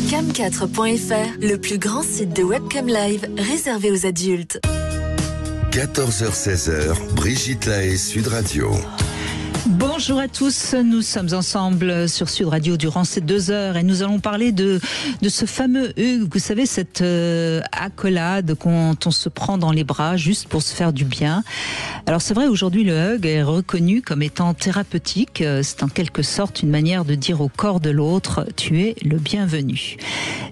Cam4.fr, le plus grand site de webcam live réservé aux adultes. 14h-16h, Brigitte Lahaie, Sud Radio. Bonjour à tous, nous sommes ensemble sur Sud Radio durant ces 2 heures et nous allons parler de ce fameux hug, vous savez, cette accolade quand on se prend dans les bras juste pour se faire du bien. Alors c'est vrai, aujourd'hui le hug est reconnu comme étant thérapeutique, c'est en quelque sorte une manière de dire au corps de l'autre « tu es le bienvenu ».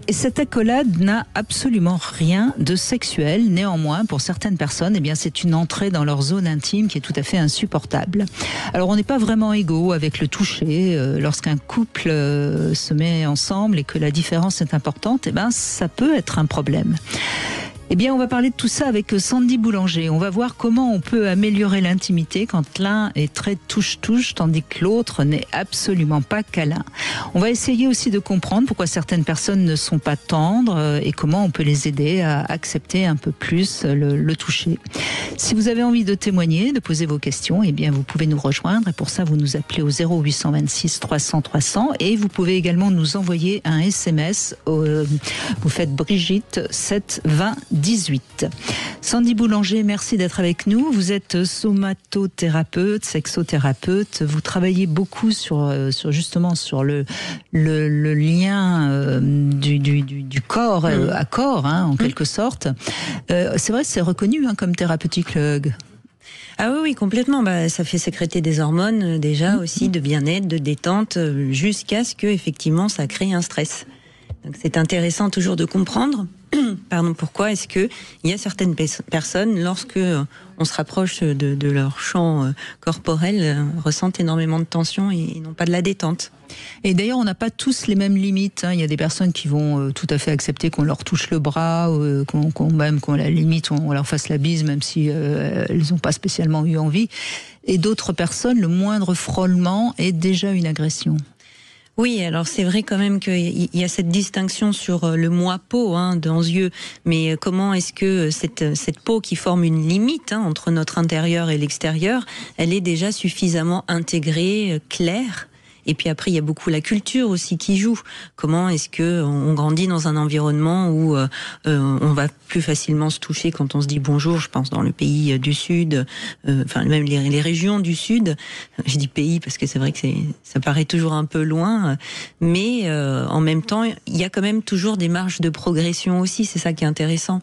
Et cette accolade n'a absolument rien de sexuel, néanmoins pour certaines personnes, eh bien c'est une entrée dans leur zone intime qui est tout à fait insupportable. Alors on n'est pas vraiment égaux avec le toucher. Lorsqu'un couple se met ensemble et que la différence est importante, eh ben, ça peut être un problème. Eh bien, on va parler de tout ça avec Sandy Boulanger. On va voir comment on peut améliorer l'intimité quand l'un est très touche-touche, tandis que l'autre n'est absolument pas câlin. On va essayer aussi de comprendre pourquoi certaines personnes ne sont pas tendres et comment on peut les aider à accepter un peu plus le toucher. Si vous avez envie de témoigner, de poser vos questions, eh bien, vous pouvez nous rejoindre. Et pour ça, vous nous appelez au 0826 300 300 et vous pouvez également nous envoyer un SMS. Vous faites Brigitte 7 20 18. Sandy Boulanger, merci d'être avec nous. Vous êtes somatothérapeute, sexothérapeute. Vous travaillez beaucoup sur justement sur le lien du corps à corps, hein, en quelque sorte. C'est vrai, c'est reconnu comme thérapeutique le hug. Ah oui, complètement. Ça fait sécréter des hormones déjà aussi de bien-être, de détente, jusqu'à ce que effectivement ça crée un stress. Donc c'est intéressant toujours de comprendre. Pourquoi est-ce que il y a certaines personnes, lorsque on se rapproche de leur champ corporel, ressentent énormément de tension et non pas de la détente. Et d'ailleurs, on n'a pas tous les mêmes limites. Il y a des personnes qui vont tout à fait accepter qu'on leur touche le bras, qu'on à la limite on leur fasse la bise, même si elles n'ont pas spécialement eu envie. Et d'autres personnes, le moindre frôlement est déjà une agression. Oui, alors c'est vrai quand même qu'il y a cette distinction sur le moi-peau dans les yeux, mais comment est-ce que cette peau qui forme une limite entre notre intérieur et l'extérieur, elle est déjà suffisamment intégrée, claire? Et puis après, il y a beaucoup la culture aussi qui joue. Comment est-ce que on grandit dans un environnement où on va plus facilement se toucher quand on se dit bonjour? Je pense dans le pays du Sud, même les régions du Sud. Je dis pays parce que c'est vrai que ça paraît toujours un peu loin, mais en même temps, il y a quand même toujours des marges de progression aussi. C'est ça qui est intéressant.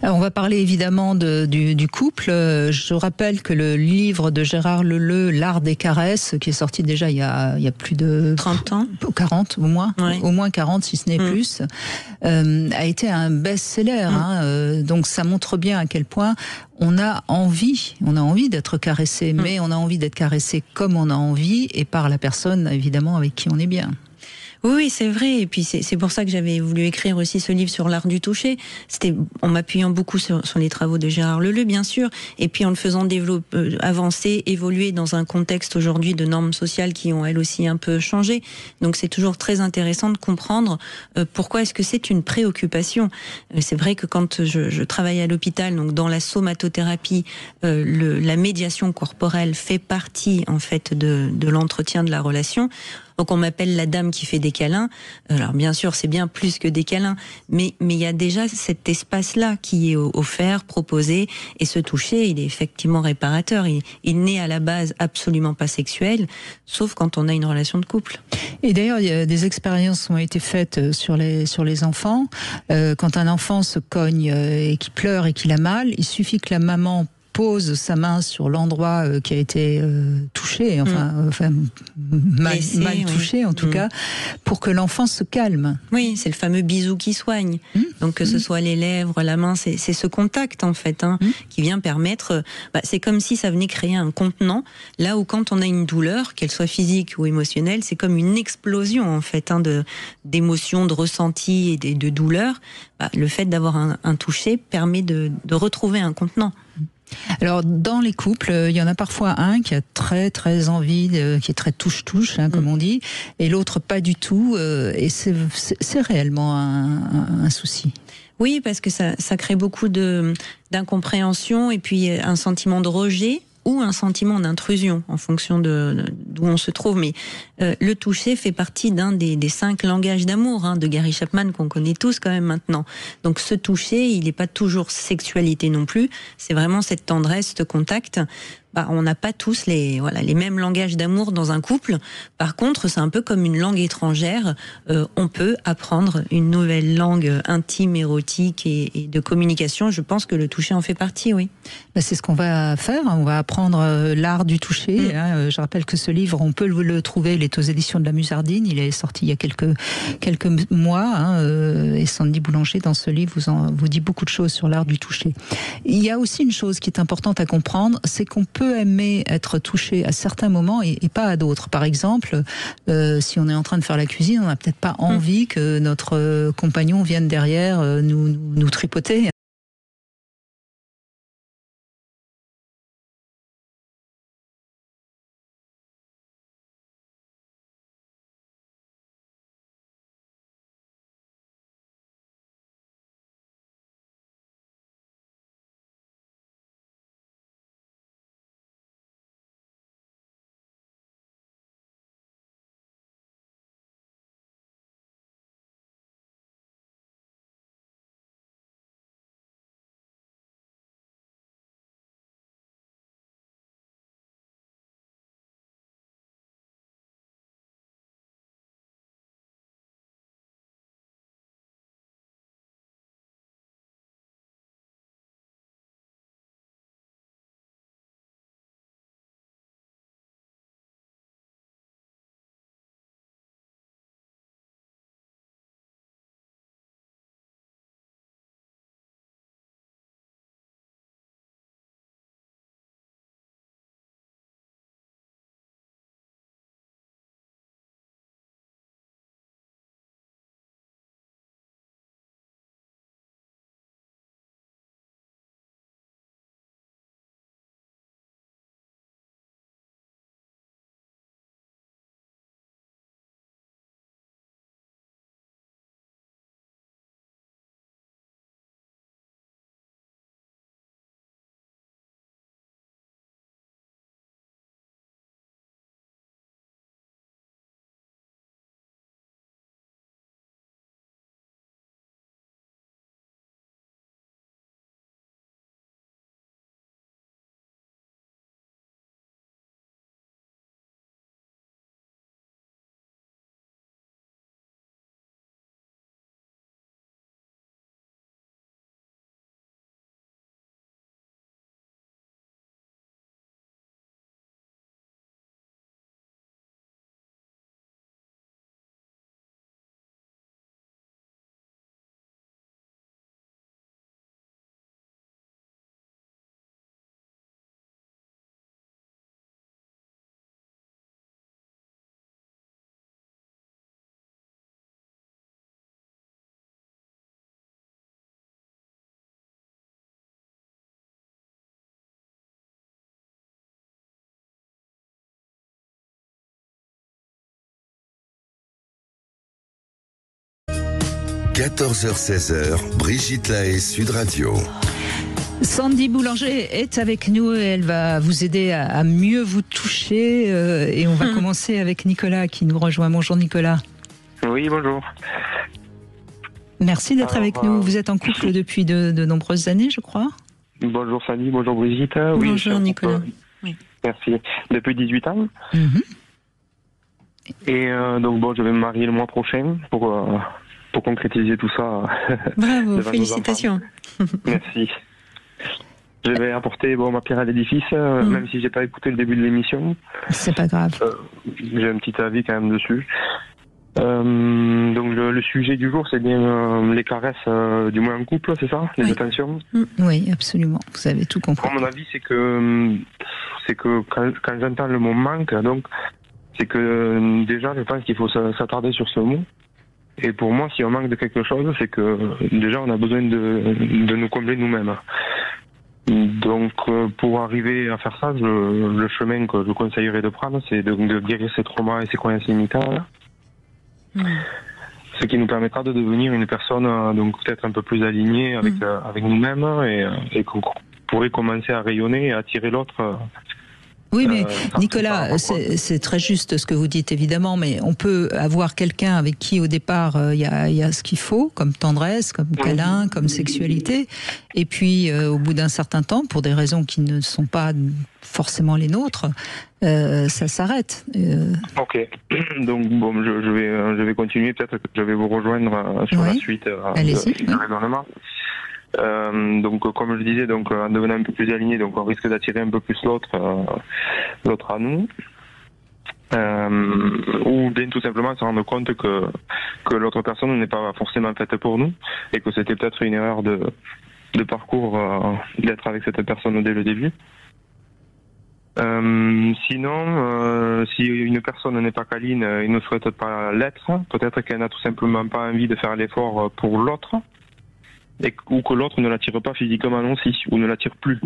Alors on va parler évidemment du couple. Je rappelle que le livre de Gérard Leleu, L'art des caresses, qui est sorti déjà il y a plus de 30 ans, 40 au moins, ouais. Au moins 40 si ce n'est plus, a été un best-seller. Donc ça montre bien à quel point on a envie d'être caressé, mais on a envie d'être caressé comme on a envie et par la personne évidemment avec qui on est bien. Oui, c'est vrai. Et puis c'est pour ça que j'avais voulu écrire aussi ce livre sur l'art du toucher. C'était en m'appuyant beaucoup sur les travaux de Gérard Leleu, bien sûr, et puis en le faisant avancer, évoluer dans un contexte aujourd'hui de normes sociales qui ont elles aussi un peu changé. Donc c'est toujours très intéressant de comprendre pourquoi est-ce que c'est une préoccupation. C'est vrai que quand je travaille à l'hôpital, donc dans la somatothérapie, la médiation corporelle fait partie en fait de l'entretien de la relation. Donc on m'appelle la dame qui fait des câlins. Alors bien sûr, c'est bien plus que des câlins, mais il y a déjà cet espace-là qui est offert, proposé, et ce toucher, il est effectivement réparateur. Il n'est à la base absolument pas sexuel, sauf quand on a une relation de couple. Et d'ailleurs, il y a des expériences qui ont été faites sur les enfants. Quand un enfant se cogne et qu'il pleure et qu'il a mal, il suffit que la maman pose sa main sur l'endroit qui a été touché, mal touché en tout cas, pour que l'enfant se calme. Oui, c'est le fameux bisou qui soigne. Donc que ce soit les lèvres, la main, c'est ce contact en fait qui vient permettre. C'est comme si ça venait créer un contenant. Là où quand on a une douleur, qu'elle soit physique ou émotionnelle, c'est comme une explosion en fait d'émotions, de ressentis et de douleurs. Le fait d'avoir un toucher permet de retrouver un contenant. Alors dans les couples, il y en a parfois un qui a très très envie, qui est très touche-touche, comme on dit, et l'autre pas du tout, et c'est réellement un souci. Oui, parce que ça crée beaucoup d'incompréhension et puis un sentiment de rejet ou un sentiment d'intrusion en fonction d'où on se trouve. Mais le toucher fait partie d'un des 5 langages d'amour de Gary Chapman qu'on connaît tous quand même maintenant. Donc ce toucher, il n'est pas toujours sexualité non plus. C'est vraiment cette tendresse, ce contact. On n'a pas tous les mêmes langages d'amour dans un couple. Par contre, c'est un peu comme une langue étrangère. On peut apprendre une nouvelle langue intime, érotique et de communication. Je pense que le toucher en fait partie, oui. C'est ce qu'on va faire. On va apprendre l'art du toucher. Je rappelle que ce livre, on peut le trouver. Il est aux éditions de la Musardine. Il est sorti il y a quelques mois. Et Sandy Boulanger, dans ce livre, vous dit beaucoup de choses sur l'art du toucher. Il y a aussi une chose qui est importante à comprendre, c'est qu'on peut aimer être touché à certains moments et pas à d'autres. Par exemple, si on est en train de faire la cuisine, on n'a peut-être pas envie que notre compagnon vienne derrière nous tripoter. – 14h-16h, Brigitte Lahaie, Sud Radio. Sandy Boulanger est avec nous et elle va vous aider à mieux vous toucher. Et on va commencer avec Nicolas qui nous rejoint. Bonjour Nicolas. Oui, bonjour. Merci d'être avec nous. Vous êtes en couple depuis de nombreuses années, je crois. Bonjour Sandy, bonjour Brigitte. Bonjour Nicolas. Oui. Merci. Depuis 18 ans. Et donc je vais me marier le mois prochain pour concrétiser tout ça. Bravo, félicitations. Merci. Je vais apporter ma pierre à l'édifice, même si j'ai pas écouté le début de l'émission. C'est pas grave. J'ai un petit avis quand même dessus. Donc le sujet du jour, c'est bien les caresses, du moins en couple, c'est ça, les attentions. Oui, absolument. Vous avez tout compris. Mon avis, c'est que quand j'entends le mot manque, donc c'est que déjà, je pense qu'il faut s'attarder sur ce mot. Et pour moi, si on manque de quelque chose, c'est que déjà on a besoin de nous combler nous-mêmes. Donc pour arriver à faire ça, le chemin que je conseillerais de prendre, c'est de guérir ses traumas et ses croyances limitantes. Ce qui nous permettra de devenir une personne donc peut-être un peu plus alignée avec nous-mêmes et qu'on pourrait commencer à rayonner et attirer l'autre Oui, mais Nicolas, c'est très juste ce que vous dites, évidemment, mais on peut avoir quelqu'un avec qui, au départ, il y a ce qu'il faut, comme tendresse, comme câlin, comme sexualité, et puis, au bout d'un certain temps, pour des raisons qui ne sont pas forcément les nôtres, ça s'arrête. Ok, donc bon, je vais continuer, peut-être que je vais vous rejoindre sur la suite du raisonnement. Donc comme je disais, donc en devenant un peu plus aligné, donc on risque d'attirer un peu plus l'autre à nous, ou bien tout simplement se rendre compte que l'autre personne n'est pas forcément faite pour nous et que c'était peut-être une erreur de parcours d'être avec cette personne dès le début. Sinon, si une personne n'est pas câline et ne souhaite pas l'être, peut-être qu'elle n'a tout simplement pas envie de faire l'effort pour l'autre, ou que l'autre ne l'attire pas physiquement aussi, ou ne l'attire plus.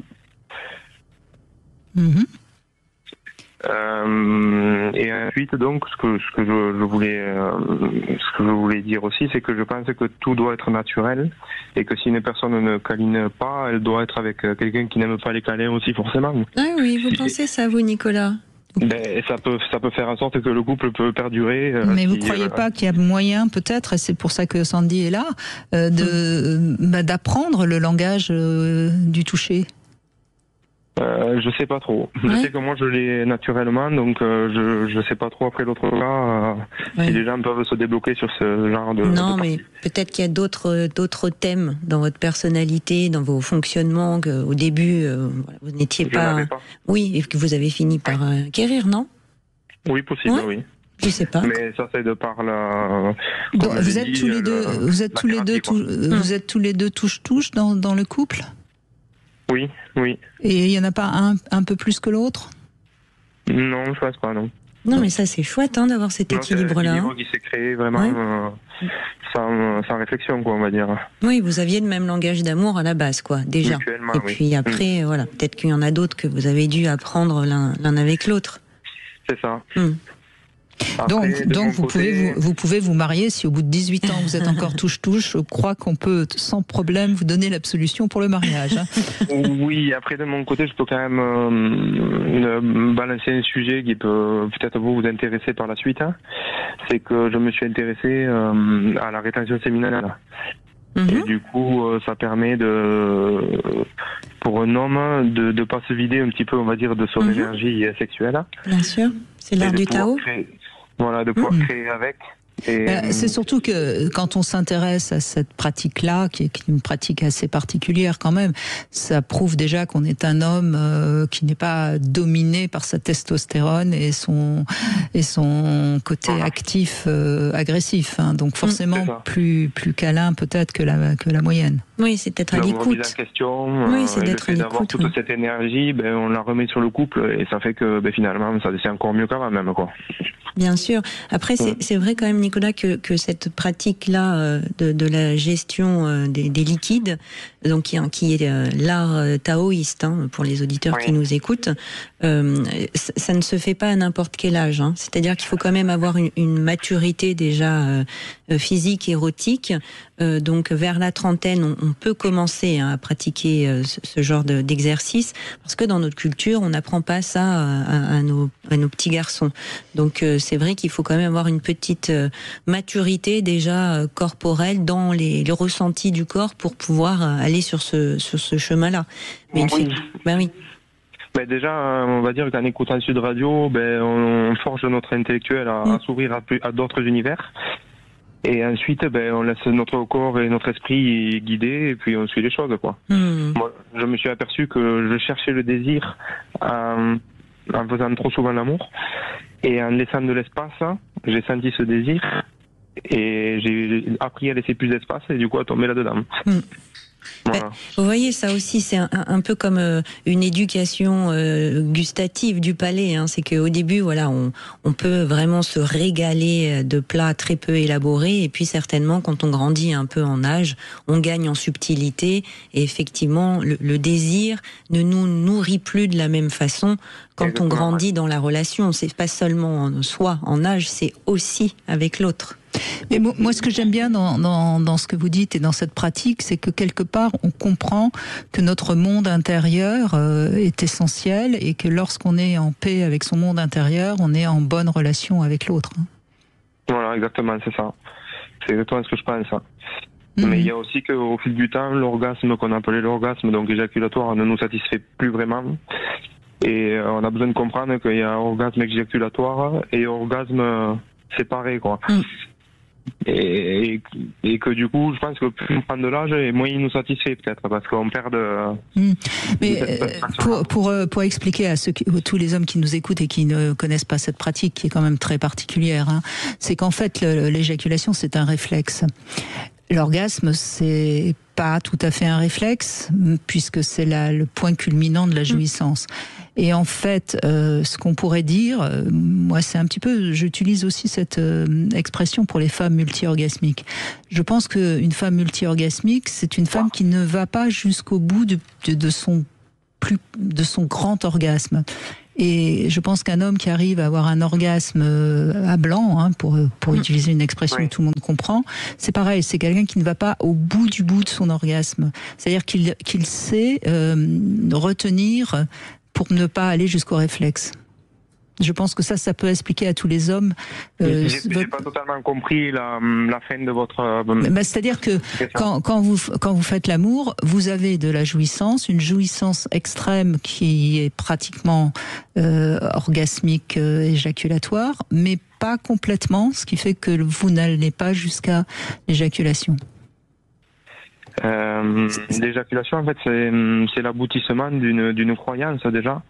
Et ensuite, donc, ce que je voulais dire aussi, c'est que je pense que tout doit être naturel, et que si une personne ne câline pas, elle doit être avec quelqu'un qui n'aime pas les câlins aussi, forcément. Ah oui, vous pensez ça, vous, Nicolas? Ben, ça peut faire en sorte que le couple peut perdurer. Mais vous ne croyez pas qu'il y a moyen, peut-être, et c'est pour ça que Sandy est là, d'apprendre le langage du toucher? Je sais pas trop. Je sais que moi je l'ai naturellement, donc je sais pas trop après l'autre cas si les gens peuvent se débloquer sur ce genre de. Non, mais peut-être qu'il y a d'autres thèmes dans votre personnalité, dans vos fonctionnements, qu'au début vous n'étiez pas. Oui, et que vous avez fini par acquérir, non? Oui, possible, oui. Je sais pas. Mais ça c'est de par la. Donc, vous êtes tous les deux, vous êtes tous les deux touche-touche dans le couple? Oui. Et il n'y en a pas un peu plus que l'autre? Non, je pense pas, non. Non, mais ça c'est chouette d'équilibre-là. C'est un équilibre qui s'est créé vraiment sans réflexion, quoi, on va dire. Oui, vous aviez le même langage d'amour à la base, quoi, déjà. Et puis après, voilà, peut-être qu'il y en a d'autres que vous avez dû apprendre l'un avec l'autre. C'est ça. Après, donc vous pouvez vous marier si au bout de 18 ans vous êtes encore touche-touche. Je crois qu'on peut sans problème vous donner l'absolution pour le mariage. Oui, après de mon côté je peux quand même balancer un sujet qui peut peut-être vous intéresser par la suite. C'est que je me suis intéressé à la rétention séminale. Et du coup, ça permet pour un homme de pas se vider un petit peu, on va dire, de son énergie sexuelle. Bien sûr, c'est l'art du Tao. De pouvoir créer avec. C'est surtout que quand on s'intéresse à cette pratique-là, qui est une pratique assez particulière quand même, ça prouve déjà qu'on est un homme qui n'est pas dominé par sa testostérone et son côté actif, agressif. Donc forcément plus câlin peut-être que la moyenne. Oui, c'est peut-être à l'écoute. C'est d'être à l'écoute. D'avoir toute cette énergie, on la remet sur le couple et ça fait que finalement, c'est encore mieux qu'avant même, quoi. Bien sûr. Après, c'est vrai quand même, Nicolas, que cette pratique-là de la gestion des liquides, donc qui est l'art taoïste, pour les auditeurs qui nous écoutent, ça ne se fait pas à n'importe quel âge. C'est-à-dire qu'il faut quand même avoir une maturité déjà physique, érotique. Donc vers la trentaine, on peut commencer à pratiquer ce genre d'exercice, parce que dans notre culture, on n'apprend pas ça à nos petits garçons. Donc c'est vrai qu'il faut quand même avoir une petite maturité déjà corporelle dans les ressentis du corps pour pouvoir aller sur ce chemin-là. Mais oui. Déjà, on va dire qu'en écoutant Sud Radio, on forge notre intellectuel à s'ouvrir à d'autres univers. Et ensuite, on laisse notre corps et notre esprit guider, et puis on suit les choses, quoi. Moi, je me suis aperçu que je cherchais le désir en faisant trop souvent l'amour, et en laissant de l'espace, j'ai senti ce désir, et j'ai appris à laisser plus d'espace, et du coup à tomber là-dedans. Voilà. Vous voyez, ça aussi, c'est un peu comme une éducation gustative du palais. C'est qu'au début, on peut vraiment se régaler de plats très peu élaborés. Et puis, certainement, quand on grandit un peu en âge, on gagne en subtilité. Et effectivement, le désir ne nous nourrit plus de la même façon quand on grandit dans la relation. C'est pas seulement en soi, en âge, c'est aussi avec l'autre. Mais moi, ce que j'aime bien dans ce que vous dites et dans cette pratique, c'est que quelque part, on comprend que notre monde intérieur est essentiel et que lorsqu'on est en paix avec son monde intérieur, on est en bonne relation avec l'autre. Voilà, exactement, c'est ça. C'est exactement ce que je pense. Mais il y a aussi qu'au fil du temps, l'orgasme qu'on appelait l'orgasme, donc éjaculatoire, ne nous satisfait plus vraiment. Et on a besoin de comprendre qu'il y a orgasme éjaculatoire et orgasme séparé, quoi. Et que du coup, je pense que plus on prend de l'âge, et moins il nous satisfait peut-être, parce qu'on perd de... Mais pour expliquer à tous les hommes qui nous écoutent et qui ne connaissent pas cette pratique, qui est quand même très particulière, c'est qu'en fait, l'éjaculation, c'est un réflexe. L'orgasme, c'est pas tout à fait un réflexe, puisque c'est le point culminant de la jouissance. Et en fait, ce qu'on pourrait dire, moi c'est un petit peu, j'utilise aussi cette expression pour les femmes multi-orgasmiques. Je pense qu'une femme multi-orgasmique, c'est une femme qui ne va pas jusqu'au bout de son grand orgasme. Et je pense qu'un homme qui arrive à avoir un orgasme à blanc, pour utiliser une expression que tout le monde comprend, c'est pareil, c'est quelqu'un qui ne va pas au bout de son orgasme. C'est-à-dire qu'il sait retenir pour ne pas aller jusqu'au réflexe. Je pense que ça peut expliquer à tous les hommes. J'ai pas totalement compris la fin de votre... c'est-à-dire que quand vous faites l'amour, vous avez de la jouissance, une jouissance extrême qui est pratiquement orgasmique, éjaculatoire, mais pas complètement, ce qui fait que vous n'allez pas jusqu'à l'éjaculation. L'éjaculation, en fait, c'est l'aboutissement d'une croyance déjà,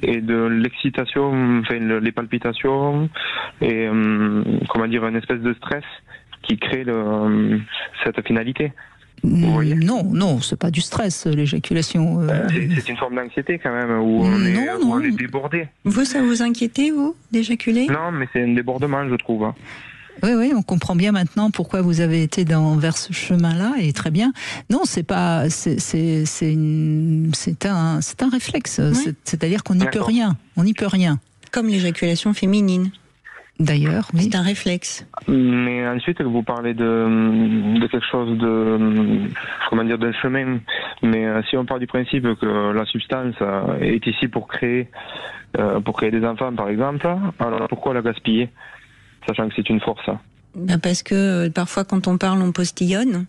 et de l'excitation, enfin, les palpitations, et une espèce de stress qui crée cette finalité. Non, c'est pas du stress, l'éjaculation. C'est une forme d'anxiété quand même, où on est débordé. Vous, ça vous inquiétait, vous, d'éjaculer ? Non, mais c'est un débordement, je trouve. Oui, on comprend bien maintenant pourquoi vous avez été vers ce chemin-là, et très bien. Non, c'est un réflexe. Oui. C'est-à-dire qu'on n'y peut rien. On n'y peut rien. Comme l'éjaculation féminine. D'ailleurs, oui. C'est un réflexe. Mais ensuite, vous parlez de quelque chose d'un chemin. Mais si on part du principe que la substance est ici pour créer des enfants, par exemple, alors pourquoi la gaspiller ? Sachant que c'est une force. Parce que parfois, quand on parle, on postillonne.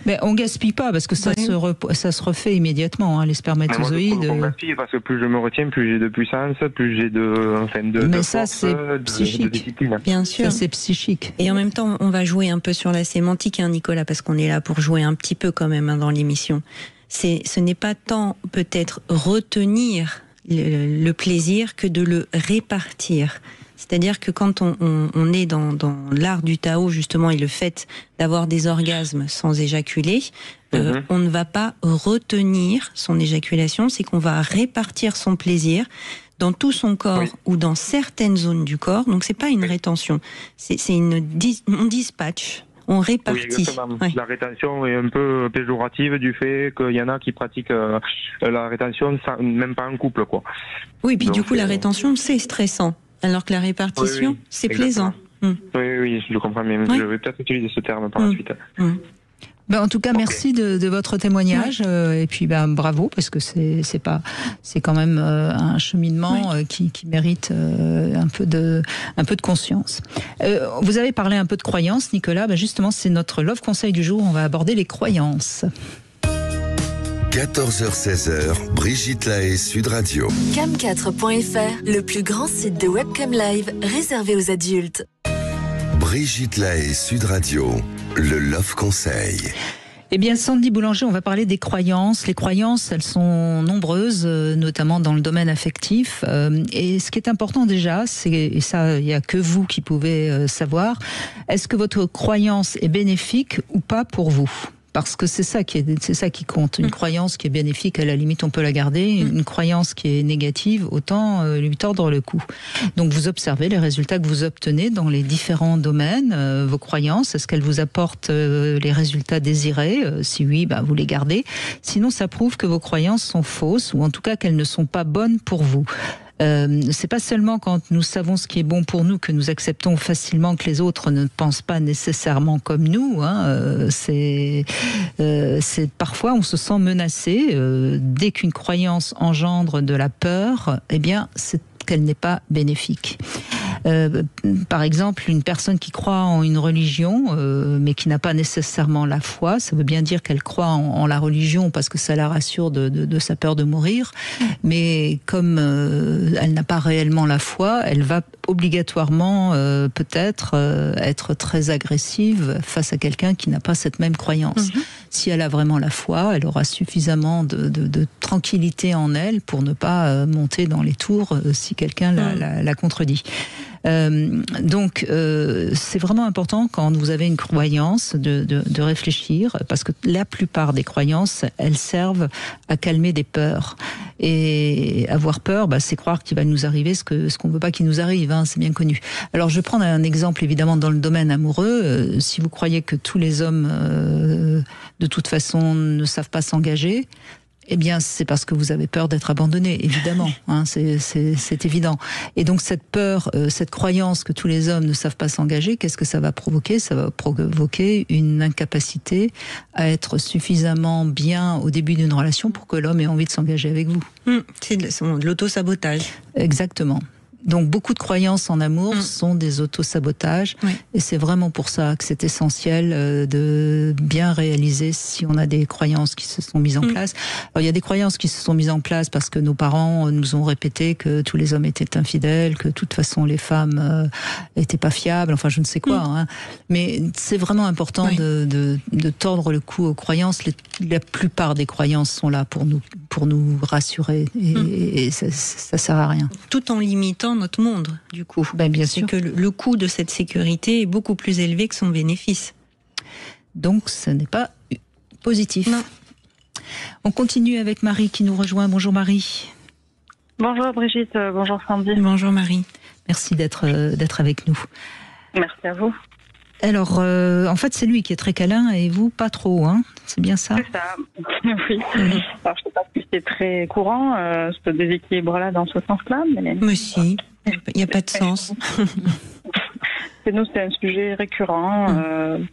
Mais on gaspille pas, parce que ça se refait immédiatement, les spermatozoïdes. Mais moi, je gaspille parce que plus je me retiens, plus j'ai de puissance, plus j'ai Mais ça, c'est psychique. Bien sûr. Ça, c'est psychique. Et en même temps, on va jouer un peu sur la sémantique, Nicolas, parce qu'on est là pour jouer un petit peu quand même dans l'émission. Ce n'est pas tant peut-être retenir le plaisir que de le répartir. C'est-à-dire que quand on est dans l'art du Tao, justement, et le fait d'avoir des orgasmes sans éjaculer, on ne va pas retenir son éjaculation, c'est qu'on va répartir son plaisir dans tout son corps ou dans certaines zones du corps. Donc c'est pas une rétention, on dispatche. On répartit. Oui, exactement. La rétention est un peu péjorative du fait qu'il y en a qui pratiquent la rétention même pas en couple, quoi. Oui, puis donc, du coup, la rétention, c'est stressant. Alors que la répartition, c'est plaisant. Oui, je comprends bien. Je vais peut-être utiliser ce terme par la suite. En tout cas, merci de votre témoignage, et puis bravo, parce que c'est quand même un cheminement qui mérite un peu de conscience. Vous avez parlé un peu de croyances, Nicolas. Justement, c'est notre Love Conseil du jour. On va aborder les croyances. 14h-16h, Brigitte Lahaie, Sud Radio. Cam4.fr, le plus grand site de webcam live réservé aux adultes. Brigitte Lahaie, Sud Radio, le Love Conseil. Eh bien, Sandy Boulanger, on va parler des croyances. Les croyances, elles sont nombreuses, notamment dans le domaine affectif. Et ce qui est important déjà, et ça, il n'y a que vous qui pouvez savoir, est-ce que votre croyance est bénéfique ou pas pour vous ? Parce que c'est ça qui compte. Une croyance qui est bénéfique, à la limite, on peut la garder. Une croyance qui est négative, autant lui tordre le cou. Donc, vous observez les résultats que vous obtenez dans les différents domaines. Vos croyances, est-ce qu'elles vous apportent les résultats désirés ? Si oui, vous les gardez. Sinon, ça prouve que vos croyances sont fausses, ou en tout cas qu'elles ne sont pas bonnes pour vous. C'est pas seulement quand nous savons ce qui est bon pour nous que nous acceptons facilement que les autres ne pensent pas nécessairement comme nous. C'est parfois on se sent menacé dès qu'une croyance engendre de la peur. Eh bien, c'est qu'elle n'est pas bénéfique. Par exemple, une personne qui croit en une religion, mais qui n'a pas nécessairement la foi, ça veut bien dire qu'elle croit en la religion parce que ça la rassure de sa peur de mourir, mais comme elle n'a pas réellement la foi, elle va obligatoirement peut-être être très agressive face à quelqu'un qui n'a pas cette même croyance. Si elle a vraiment la foi, elle aura suffisamment de tranquillité en elle pour ne pas monter dans les tours si quelqu'un la contredit. Donc, c'est vraiment important quand vous avez une croyance de réfléchir, parce que la plupart des croyances, elles servent à calmer des peurs. Et avoir peur, c'est croire qu'il va nous arriver ce qu'on ne veut pas qu'il nous arrive, c'est bien connu. Alors, je vais prendre un exemple évidemment dans le domaine amoureux. Si vous croyez que tous les hommes, de toute façon, ne savent pas s'engager, eh bien, c'est parce que vous avez peur d'être abandonné, évidemment. C'est évident. Et donc, cette peur, cette croyance que tous les hommes ne savent pas s'engager, qu'est-ce que ça va provoquer ? Ça va provoquer une incapacité à être suffisamment bien au début d'une relation pour que l'homme ait envie de s'engager avec vous. C'est de l'auto-sabotage. Exactement. Donc beaucoup de croyances en amour sont des autosabotages, et c'est vraiment pour ça que c'est essentiel de bien réaliser si on a des croyances qui se sont mises en place. Alors il y a des croyances qui se sont mises en place parce que nos parents nous ont répété que tous les hommes étaient infidèles, que de toute façon les femmes étaient pas fiables, enfin je ne sais quoi. Mais c'est vraiment important de tordre le cou aux croyances. La plupart des croyances sont là pour nous rassurer, et ça sert à rien. Tout en limitant notre monde, du coup. Bien sûr. C'est que le coût de cette sécurité est beaucoup plus élevé que son bénéfice. Donc, ce n'est pas positif. Non. On continue avec Marie qui nous rejoint. Bonjour Marie. Bonjour Brigitte, bonjour Sandy. Bonjour Marie. Merci d'être avec nous. Merci à vous. Alors, en fait, c'est lui qui est très câlin et vous, pas trop, c'est bien ça ? C'est ça, oui. Alors, je ne sais pas si c'est très courant, ce déséquilibre-là, dans ce sens-là, mais si, il n'y a pas de sens. Chez nous, c'est un sujet récurrent.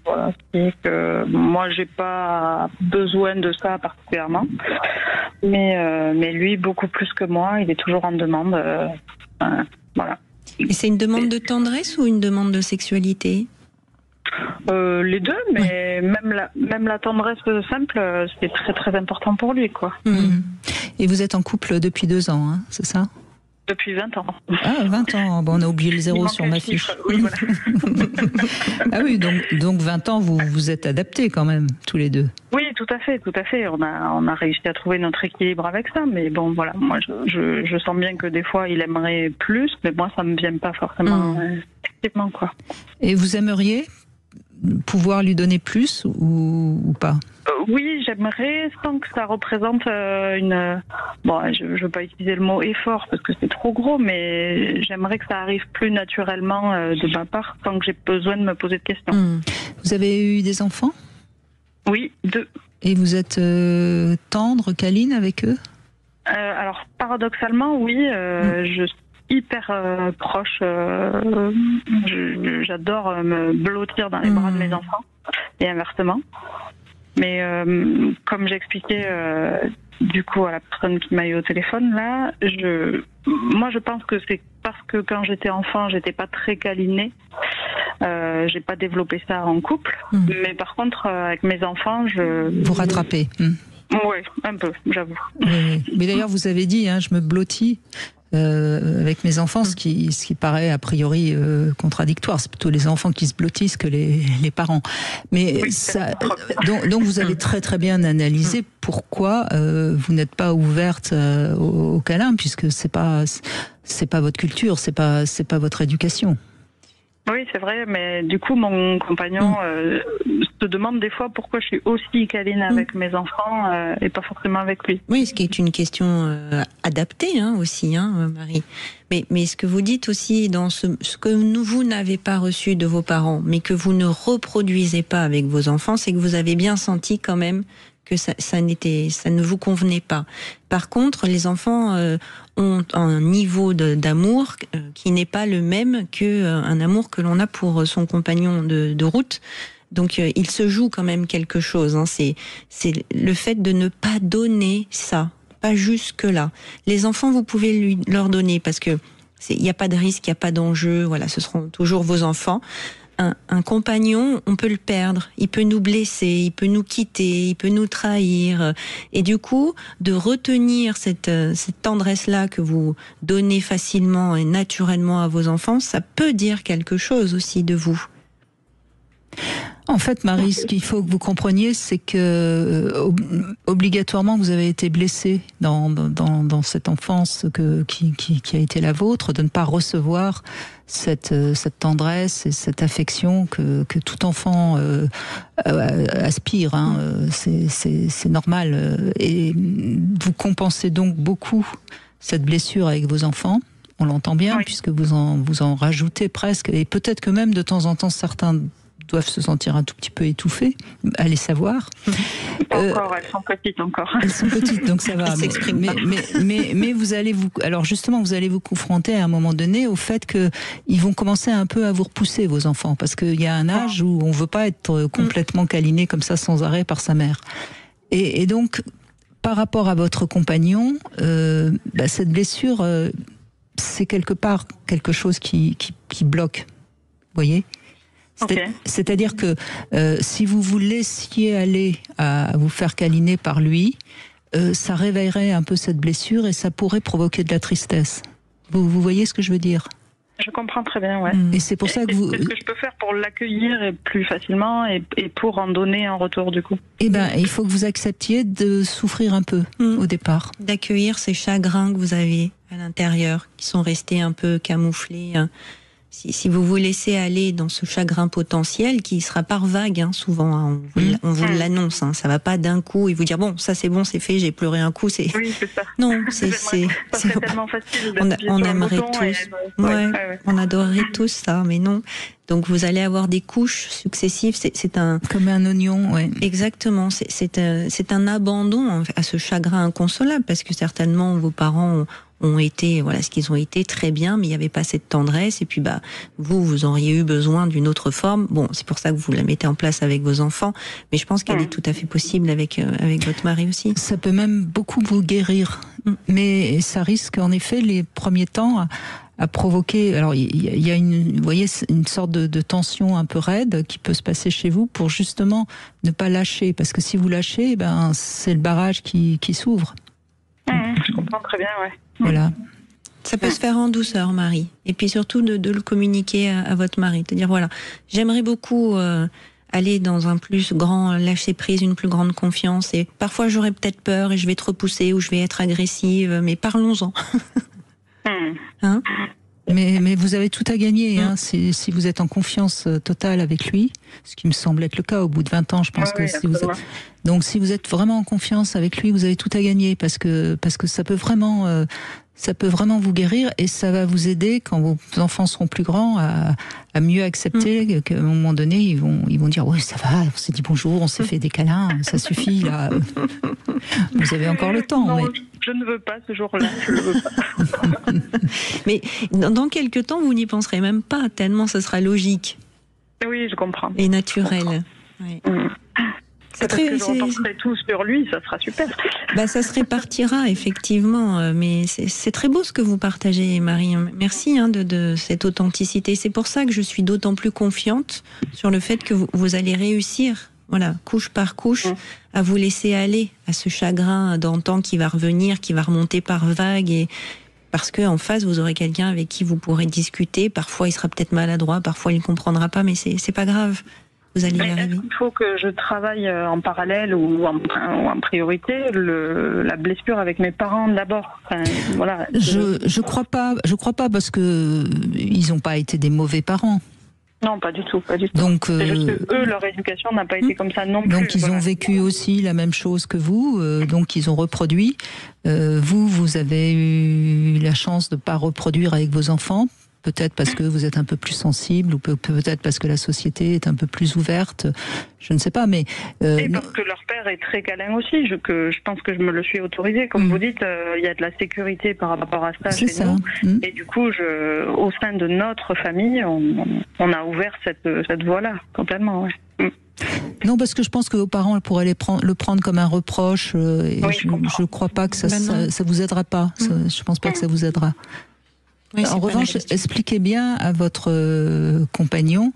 Voilà, c'est que moi, j'ai pas besoin de ça particulièrement, mais lui, beaucoup plus que moi, il est toujours en demande. Voilà. Et c'est une demande de tendresse ou une demande de sexualité ? Les deux, mais même la tendresse simple, c'est très très important pour lui, quoi. Et vous êtes en couple depuis 2 ans, c'est ça ? Depuis 20 ans. Ah, 20 ans. Bon, on a oublié le 0 sur ma fiche. Oui, voilà. Ah oui, donc 20 ans, vous vous êtes adaptés quand même, tous les deux. Oui, tout à fait. On a réussi à trouver notre équilibre avec ça, mais bon, voilà. Moi, je sens bien que des fois, il aimerait plus, mais moi, ça me vient pas forcément, effectivement, quoi. Et vous aimeriez pouvoir lui donner plus ou pas ? Oui, j'aimerais, sans que ça représente Bon, je ne veux pas utiliser le mot effort parce que c'est trop gros, mais j'aimerais que ça arrive plus naturellement de ma part, sans que j'ai besoin de me poser de questions. Vous avez eu des enfants ? Oui, 2. Et vous êtes tendre, câline avec eux ? Alors, paradoxalement, oui. Je suis hyper proche. J'adore me blottir dans les bras de mes enfants et inversement. Mais comme j'expliquais du coup à la personne qui m'a eu au téléphone là, moi je pense que c'est parce que quand j'étais enfant, j'étais pas très câlinée. J'ai pas développé ça en couple, mais par contre avec mes enfants, vous rattrapez. Oui, un peu, j'avoue. Mais d'ailleurs, vous avez dit, je me blottis avec mes enfants, ce qui paraît a priori contradictoire. C'est plutôt les enfants qui se blottissent que les parents. Mais oui, ça, donc vous avez très très bien analysé pourquoi vous n'êtes pas ouverte au câlin, puisque c'est pas votre culture, c'est pas votre éducation. Oui, c'est vrai, mais du coup, mon compagnon se demande des fois pourquoi je suis aussi câline avec mes enfants et pas forcément avec lui. Oui, ce qui est une question adaptée aussi, Marie. Mais ce que vous dites aussi dans ce que vous n'avez pas reçu de vos parents, mais que vous ne reproduisez pas avec vos enfants, c'est que vous avez bien senti quand même que ça ne vous convenait pas. Par contre, les enfants ont un niveau d'amour qui n'est pas le même qu'un amour que l'on a pour son compagnon de route. Donc, il se joue quand même quelque chose. Hein. C'est le fait de ne pas donner ça, pas jusque là. Les enfants, vous pouvez leur donner parce que il n'y a pas de risque, il n'y a pas d'enjeu. Voilà, ce seront toujours vos enfants. Un compagnon, on peut le perdre, il peut nous blesser, il peut nous quitter, il peut nous trahir. Et du coup, de retenir cette tendresse-là que vous donnez facilement et naturellement à vos enfants, ça peut dire quelque chose aussi de vous. En fait, Marie, ce qu'il faut que vous compreniez, c'est que obligatoirement vous avez été blessée dans cette enfance qui a été la vôtre, de ne pas recevoir cette tendresse et cette affection que tout enfant aspire. Hein. C'est normal. Et vous compensez donc beaucoup cette blessure avec vos enfants. On l'entend bien, oui, puisque vous en rajoutez presque, et peut-être que même de temps en temps certains doivent se sentir un tout petit peu étouffés, allez savoir. Encore, elles sont petites encore. Elles sont petites, donc ça va. Mais vous allez alors justement, vous allez vous confronter à un moment donné au fait que ils vont commencer un peu à vous repousser, vos enfants, parce qu'il y a un âge où on veut pas être complètement câliné comme ça sans arrêt par sa mère. Et donc, par rapport à votre compagnon, cette blessure, c'est quelque part quelque chose qui bloque. Vous voyez ? Okay. C'est-à-dire que si vous vous laissiez aller à vous faire câliner par lui, ça réveillerait un peu cette blessure et ça pourrait provoquer de la tristesse. Vous voyez ce que je veux dire ? Je comprends très bien, ouais. Et c'est pour ça que vous... Qu'est-ce que je peux faire pour l'accueillir plus facilement et pour en donner en retour, du coup ? Eh bien, il faut que vous acceptiez de souffrir un peu au départ. D'accueillir ces chagrins que vous avez à l'intérieur, qui sont restés un peu camouflés. Si vous vous laissez aller dans ce chagrin potentiel, qui sera par vague, hein, souvent, hein, on vous l'annonce, hein, ça va pas d'un coup et vous dire bon, ça c'est bon, c'est fait, j'ai pleuré un coup, c'est. Oui, c'est ça. Non, c'est tellement facile. On aimerait tous, on adorerait tous ça, mais non. Donc vous allez avoir des couches successives. C'est un comme un oignon, ouais. Exactement. C'est un abandon à ce chagrin inconsolable parce que certainement vos parents ont été, voilà, ce qu'ils ont été très bien, mais il n'y avait pas cette tendresse. Et puis, vous auriez eu besoin d'une autre forme. Bon, c'est pour ça que vous la mettez en place avec vos enfants. Mais je pense qu'elle est tout à fait possible avec votre mari aussi. Ça peut même beaucoup vous guérir. Mais ça risque, en effet, les premiers temps, à provoquer. Alors, il y a une sorte de tension un peu raide qui peut se passer chez vous pour justement ne pas lâcher. Parce que si vous lâchez, c'est le barrage qui s'ouvre. Je comprends très bien, ouais. Voilà. Ça peut se faire en douceur, Marie. Et puis surtout de le communiquer à votre mari. De dire, voilà, j'aimerais beaucoup aller dans un plus grand lâcher-prise, une plus grande confiance. Et parfois, j'aurais peut-être peur et je vais te repousser ou je vais être agressive. Mais parlons-en. Hein ? Mais vous avez tout à gagner, hein, si vous êtes en confiance totale avec lui, ce qui me semble être le cas au bout de 20 ans, je pense que si vous êtes... Donc si vous êtes vraiment en confiance avec lui, vous avez tout à gagner parce que ça peut vraiment vous guérir et ça va vous aider quand vos enfants seront plus grands à mieux accepter qu'à un moment donné ils vont dire ouais, ça va, on s'est dit bonjour, on s'est fait des câlins, ça suffit là. Vous avez encore le temps. Non, mais... je ne veux pas ce jour-là, je ne veux pas. Mais dans quelques temps, vous n'y penserez même pas, tellement ça sera logique. Oui, je comprends. Et naturel. Oui. C'est très, que je repenserai tout sur lui, ça sera super. Ça se répartira, effectivement. Mais c'est très beau ce que vous partagez, Marie. Merci de cette authenticité. C'est pour ça que je suis d'autant plus confiante sur le fait que vous allez réussir, voilà, couche par couche, à vous laisser aller à ce chagrin d'antan qui va revenir, qui va remonter par vagues. Et parce qu'en face, vous aurez quelqu'un avec qui vous pourrez discuter. Parfois, il sera peut-être maladroit, parfois, il ne comprendra pas, mais c'est pas grave. Vous allez y arriver. Il faut que je travaille en parallèle ou en priorité la blessure avec mes parents d'abord. Enfin, voilà. Je crois pas parce que ils n'ont pas été des mauvais parents. Non, pas du tout. Donc, c'est juste que eux, leur éducation n'a pas été comme ça non plus. Donc ils ont vécu aussi la même chose que vous, donc ils ont reproduit. Vous avez eu la chance de ne pas reproduire avec vos enfants. peut-être parce que vous êtes un peu plus sensible, ou peut-être parce que la société est un peu plus ouverte, je ne sais pas, mais... Et parce que leur père est très câlin aussi, je pense que je me le suis autorisé. Comme vous dites, il y a de la sécurité par rapport à ça chez nous. Et du coup, au sein de notre famille, on a ouvert cette voie-là, complètement, ouais. Non, parce que je pense que vos parents pourraient le prendre comme un reproche. Et Oui, je ne crois pas que ça vous aidera pas. Je pense pas que ça vous aidera. Oui, en revanche, expliquez bien à votre compagnon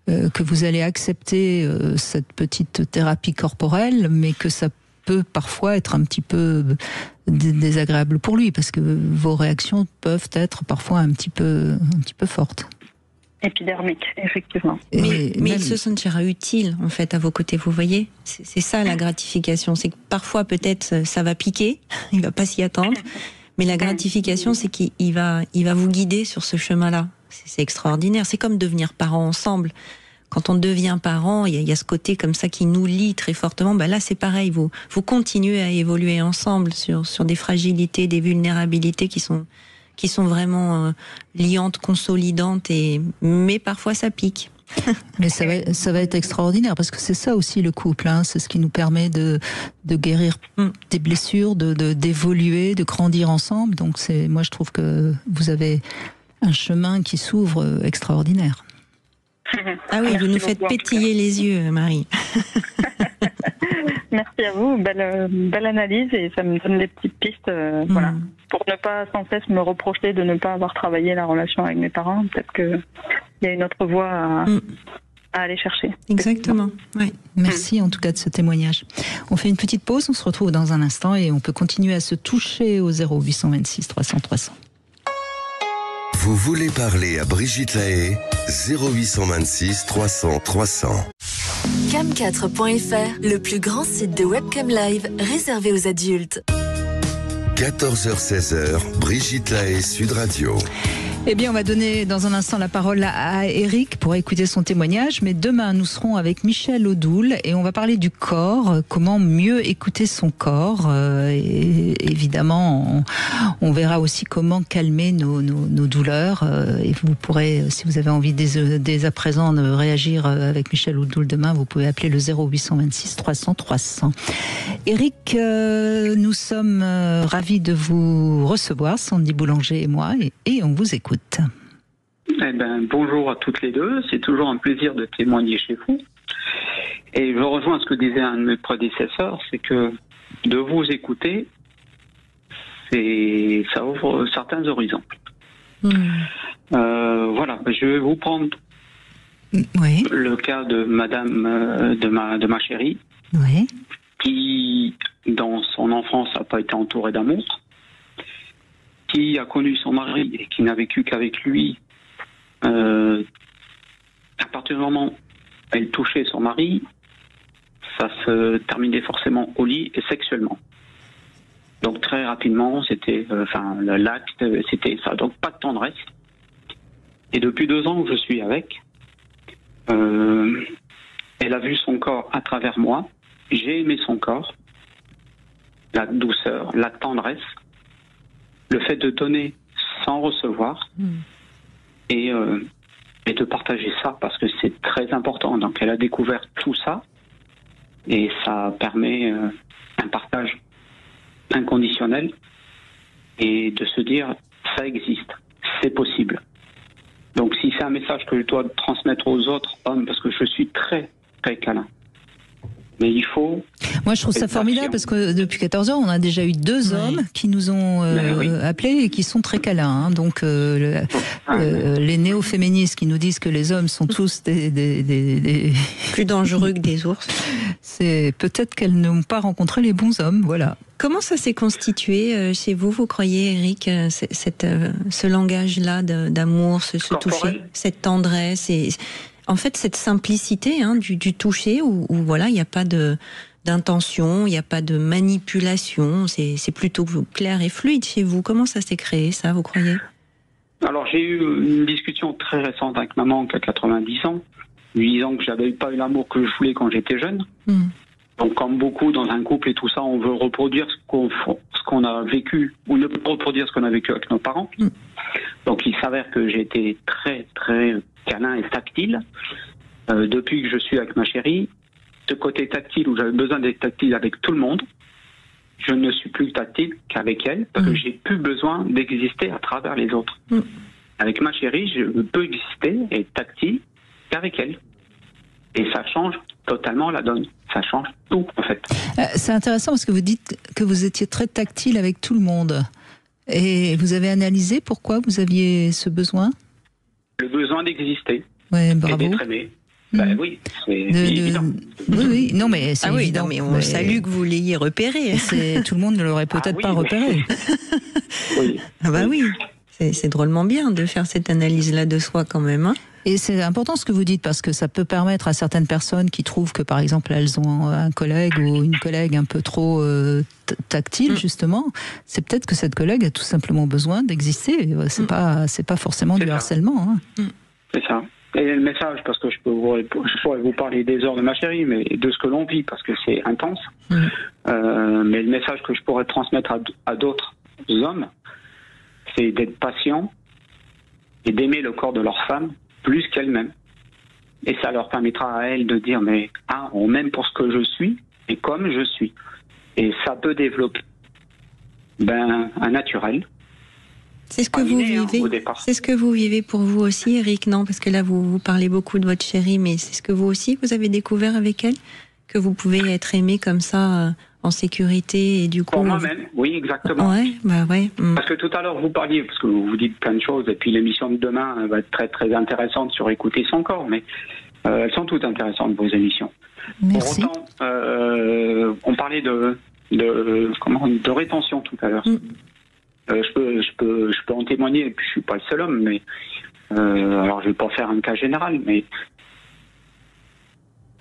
que vous allez accepter cette petite thérapie corporelle, mais que ça peut parfois être un petit peu désagréable pour lui, parce que vos réactions peuvent être parfois un petit peu fortes. Épidermique, effectivement. Mais il se sentira utile, en fait, à vos côtés, vous voyez. C'est ça, la gratification. C'est que parfois, peut-être, ça va piquer, il va pas s'y attendre. Mais la gratification, c'est qu'il va vous guider sur ce chemin-là. C'est extraordinaire. C'est comme devenir parent ensemble. Quand on devient parent, il y a ce côté comme ça qui nous lie très fortement. Là, c'est pareil. Vous continuez à évoluer ensemble sur des fragilités, des vulnérabilités qui sont vraiment liantes, consolidantes, mais parfois ça pique. Mais ça va être extraordinaire, parce que c'est ça aussi le couple, hein. C'est ce qui nous permet de guérir des blessures, d'évoluer, de grandir ensemble. Donc moi je trouve que vous avez un chemin qui s'ouvre extraordinaire. Ah oui, vous nous faites pétiller les yeux, Marie. Merci à vous, belle analyse, et ça me donne des petites pistes, voilà, pour ne pas sans cesse me reprocher de ne pas avoir travaillé la relation avec mes parents. Peut-être qu'il y a une autre voie à aller chercher. Exactement. Ouais. Merci en tout cas de ce témoignage. On fait une petite pause, on se retrouve dans un instant et on peut continuer à se toucher au 0826 300 300. Vous voulez parler à Brigitte Lahaie, 0826 300 300. Cam4.fr, le plus grand site de webcam live réservé aux adultes. 14h-16h, Brigitte Lahaie, Sud Radio. Eh bien, on va donner dans un instant la parole à Eric pour écouter son témoignage. Mais demain, nous serons avec Michel Audoul et on va parler du corps, comment mieux écouter son corps. Et évidemment, on verra aussi comment calmer nos douleurs. Et vous pourrez, si vous avez envie dès à présent de réagir avec Michel Audoul demain, vous pouvez appeler le 0826 300 300. Eric, nous sommes ravis de vous recevoir, Sandy Boulanger et moi, et on vous écoute. Eh ben, bonjour à toutes les deux, c'est toujours un plaisir de témoigner chez vous. Et je rejoins ce que disait un de mes prédécesseurs, c'est que de vous écouter, ça ouvre certains horizons. Voilà, je vais vous prendre le cas de madame, de ma chérie, qui, dans son enfance, n'a pas été entourée d'amour, qui a connu son mari et qui n'a vécu qu'avec lui. À partir du moment où elle touchait son mari, ça se terminait forcément au lit et sexuellement. Donc très rapidement, c'était, l'acte, c'était ça. Donc pas de tendresse. Et depuis 2 ans que je suis avec, elle a vu son corps à travers moi. J'ai aimé son corps, la douceur, la tendresse, le fait de donner sans recevoir et de partager ça parce que c'est très important. Donc elle a découvert tout ça et ça permet un partage inconditionnel et de se dire ça existe, c'est possible. Donc si c'est un message que je dois transmettre aux autres hommes, parce que je suis très très câlin, mais il faut... Moi, je trouve ça formidable parce que depuis 14 ans, on a déjà eu 2 hommes qui nous ont appelés et qui sont très câlins. Hein. Donc, les néo-féministes qui nous disent que les hommes sont tous des plus dangereux que des ours. C'est peut-être qu'elles n'ont pas rencontré les bons hommes, voilà. Comment ça s'est constitué chez vous, vous croyez, Eric, ce langage-là d'amour, ce toucher, cette tendresse et... En fait, cette simplicité du toucher où voilà, il n'y a pas d'intention, il n'y a pas de manipulation, c'est plutôt clair et fluide chez vous. Comment ça s'est créé, ça, vous croyez ? Alors, j'ai eu une discussion très récente avec maman qui a 90 ans, lui disant que j'avais pas eu l'amour que je voulais quand j'étais jeune. Donc, comme beaucoup dans un couple et tout ça, on veut reproduire ce qu'on a vécu, ou ne pas reproduire ce qu'on a vécu avec nos parents. Donc, il s'avère que j'ai été très, très câlin et tactile. Depuis que je suis avec ma chérie, ce côté tactile où j'avais besoin d'être tactile avec tout le monde, je ne suis plus tactile qu'avec elle, parce que j'ai plus besoin d'exister à travers les autres. Avec ma chérie, je ne peux exister et être tactile qu'avec elle. Et ça change totalement la donne. Ça change tout, en fait. C'est intéressant parce que vous dites que vous étiez très tactile avec tout le monde. Et vous avez analysé pourquoi vous aviez ce besoin ? Le besoin d'exister. Ouais, bravo. Et d'être aimé. Ben oui, c'est évident. Oui, non, mais c'est évident. Non, mais on salue que vous l'ayez repéré. Tout le monde ne l'aurait peut-être pas repéré. Oui. Ah bah oui, c'est drôlement bien de faire cette analyse-là de soi quand même. Hein. Et c'est important ce que vous dites, parce que ça peut permettre à certaines personnes qui trouvent que, par exemple, elles ont un collègue ou une collègue un peu trop tactile, justement, c'est peut-être que cette collègue a tout simplement besoin d'exister. C'est pas forcément du harcèlement. Hein. C'est ça. Et le message, parce que je pourrais vous parler des heures de ma chérie, mais de ce que l'on vit, parce que c'est intense. Mais le message que je pourrais transmettre à d'autres hommes, c'est d'être patient et d'aimer le corps de leur femme plus qu'elle-même. Et ça leur permettra à elles de dire, mais on m'aime pour ce que je suis et comme je suis. Et ça peut développer un naturel. C'est ce que vous vivez. C'est ce que vous vivez pour vous aussi, Eric, non? Parce que là, vous parlez beaucoup de votre chérie, mais c'est ce que vous aussi, vous avez découvert avec elle? Que vous pouvez être aimé comme ça, en sécurité, et du coup... Pour moi-même, oui, exactement. Ouais. Parce que tout à l'heure, vous parliez, parce que vous dites plein de choses, et puis l'émission de demain va être très, très intéressante sur écouter son corps, mais elles sont toutes intéressantes, vos émissions. Merci. Pour autant, on parlait de rétention tout à l'heure. Je peux en témoigner, et puis je suis pas le seul homme, mais alors je vais pas faire un cas général, mais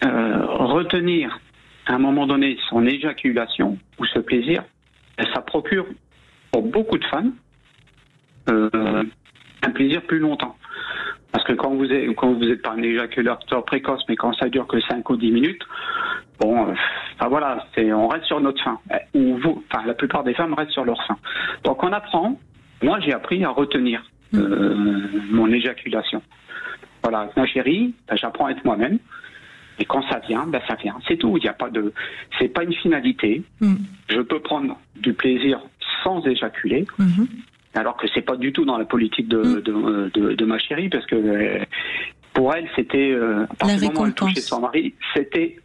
retenir à un moment donné son éjaculation ou ce plaisir, ça procure pour beaucoup de femmes un plaisir plus longtemps. Parce que quand vous êtes pas un éjaculateur précoce, mais quand ça dure que 5 ou 10 minutes, voilà, on reste sur notre faim. La plupart des femmes restent sur leur faim. Donc on apprend, moi j'ai appris à retenir mon éjaculation. Voilà, avec ma chérie, j'apprends à être moi-même. Et quand ça vient, ça vient. C'est tout. C'est pas une finalité. Je peux prendre du plaisir sans éjaculer. Alors que c'est pas du tout dans la politique de ma chérie, parce que pour elle, c'était à partir du moment où elle touchait son mari, c'était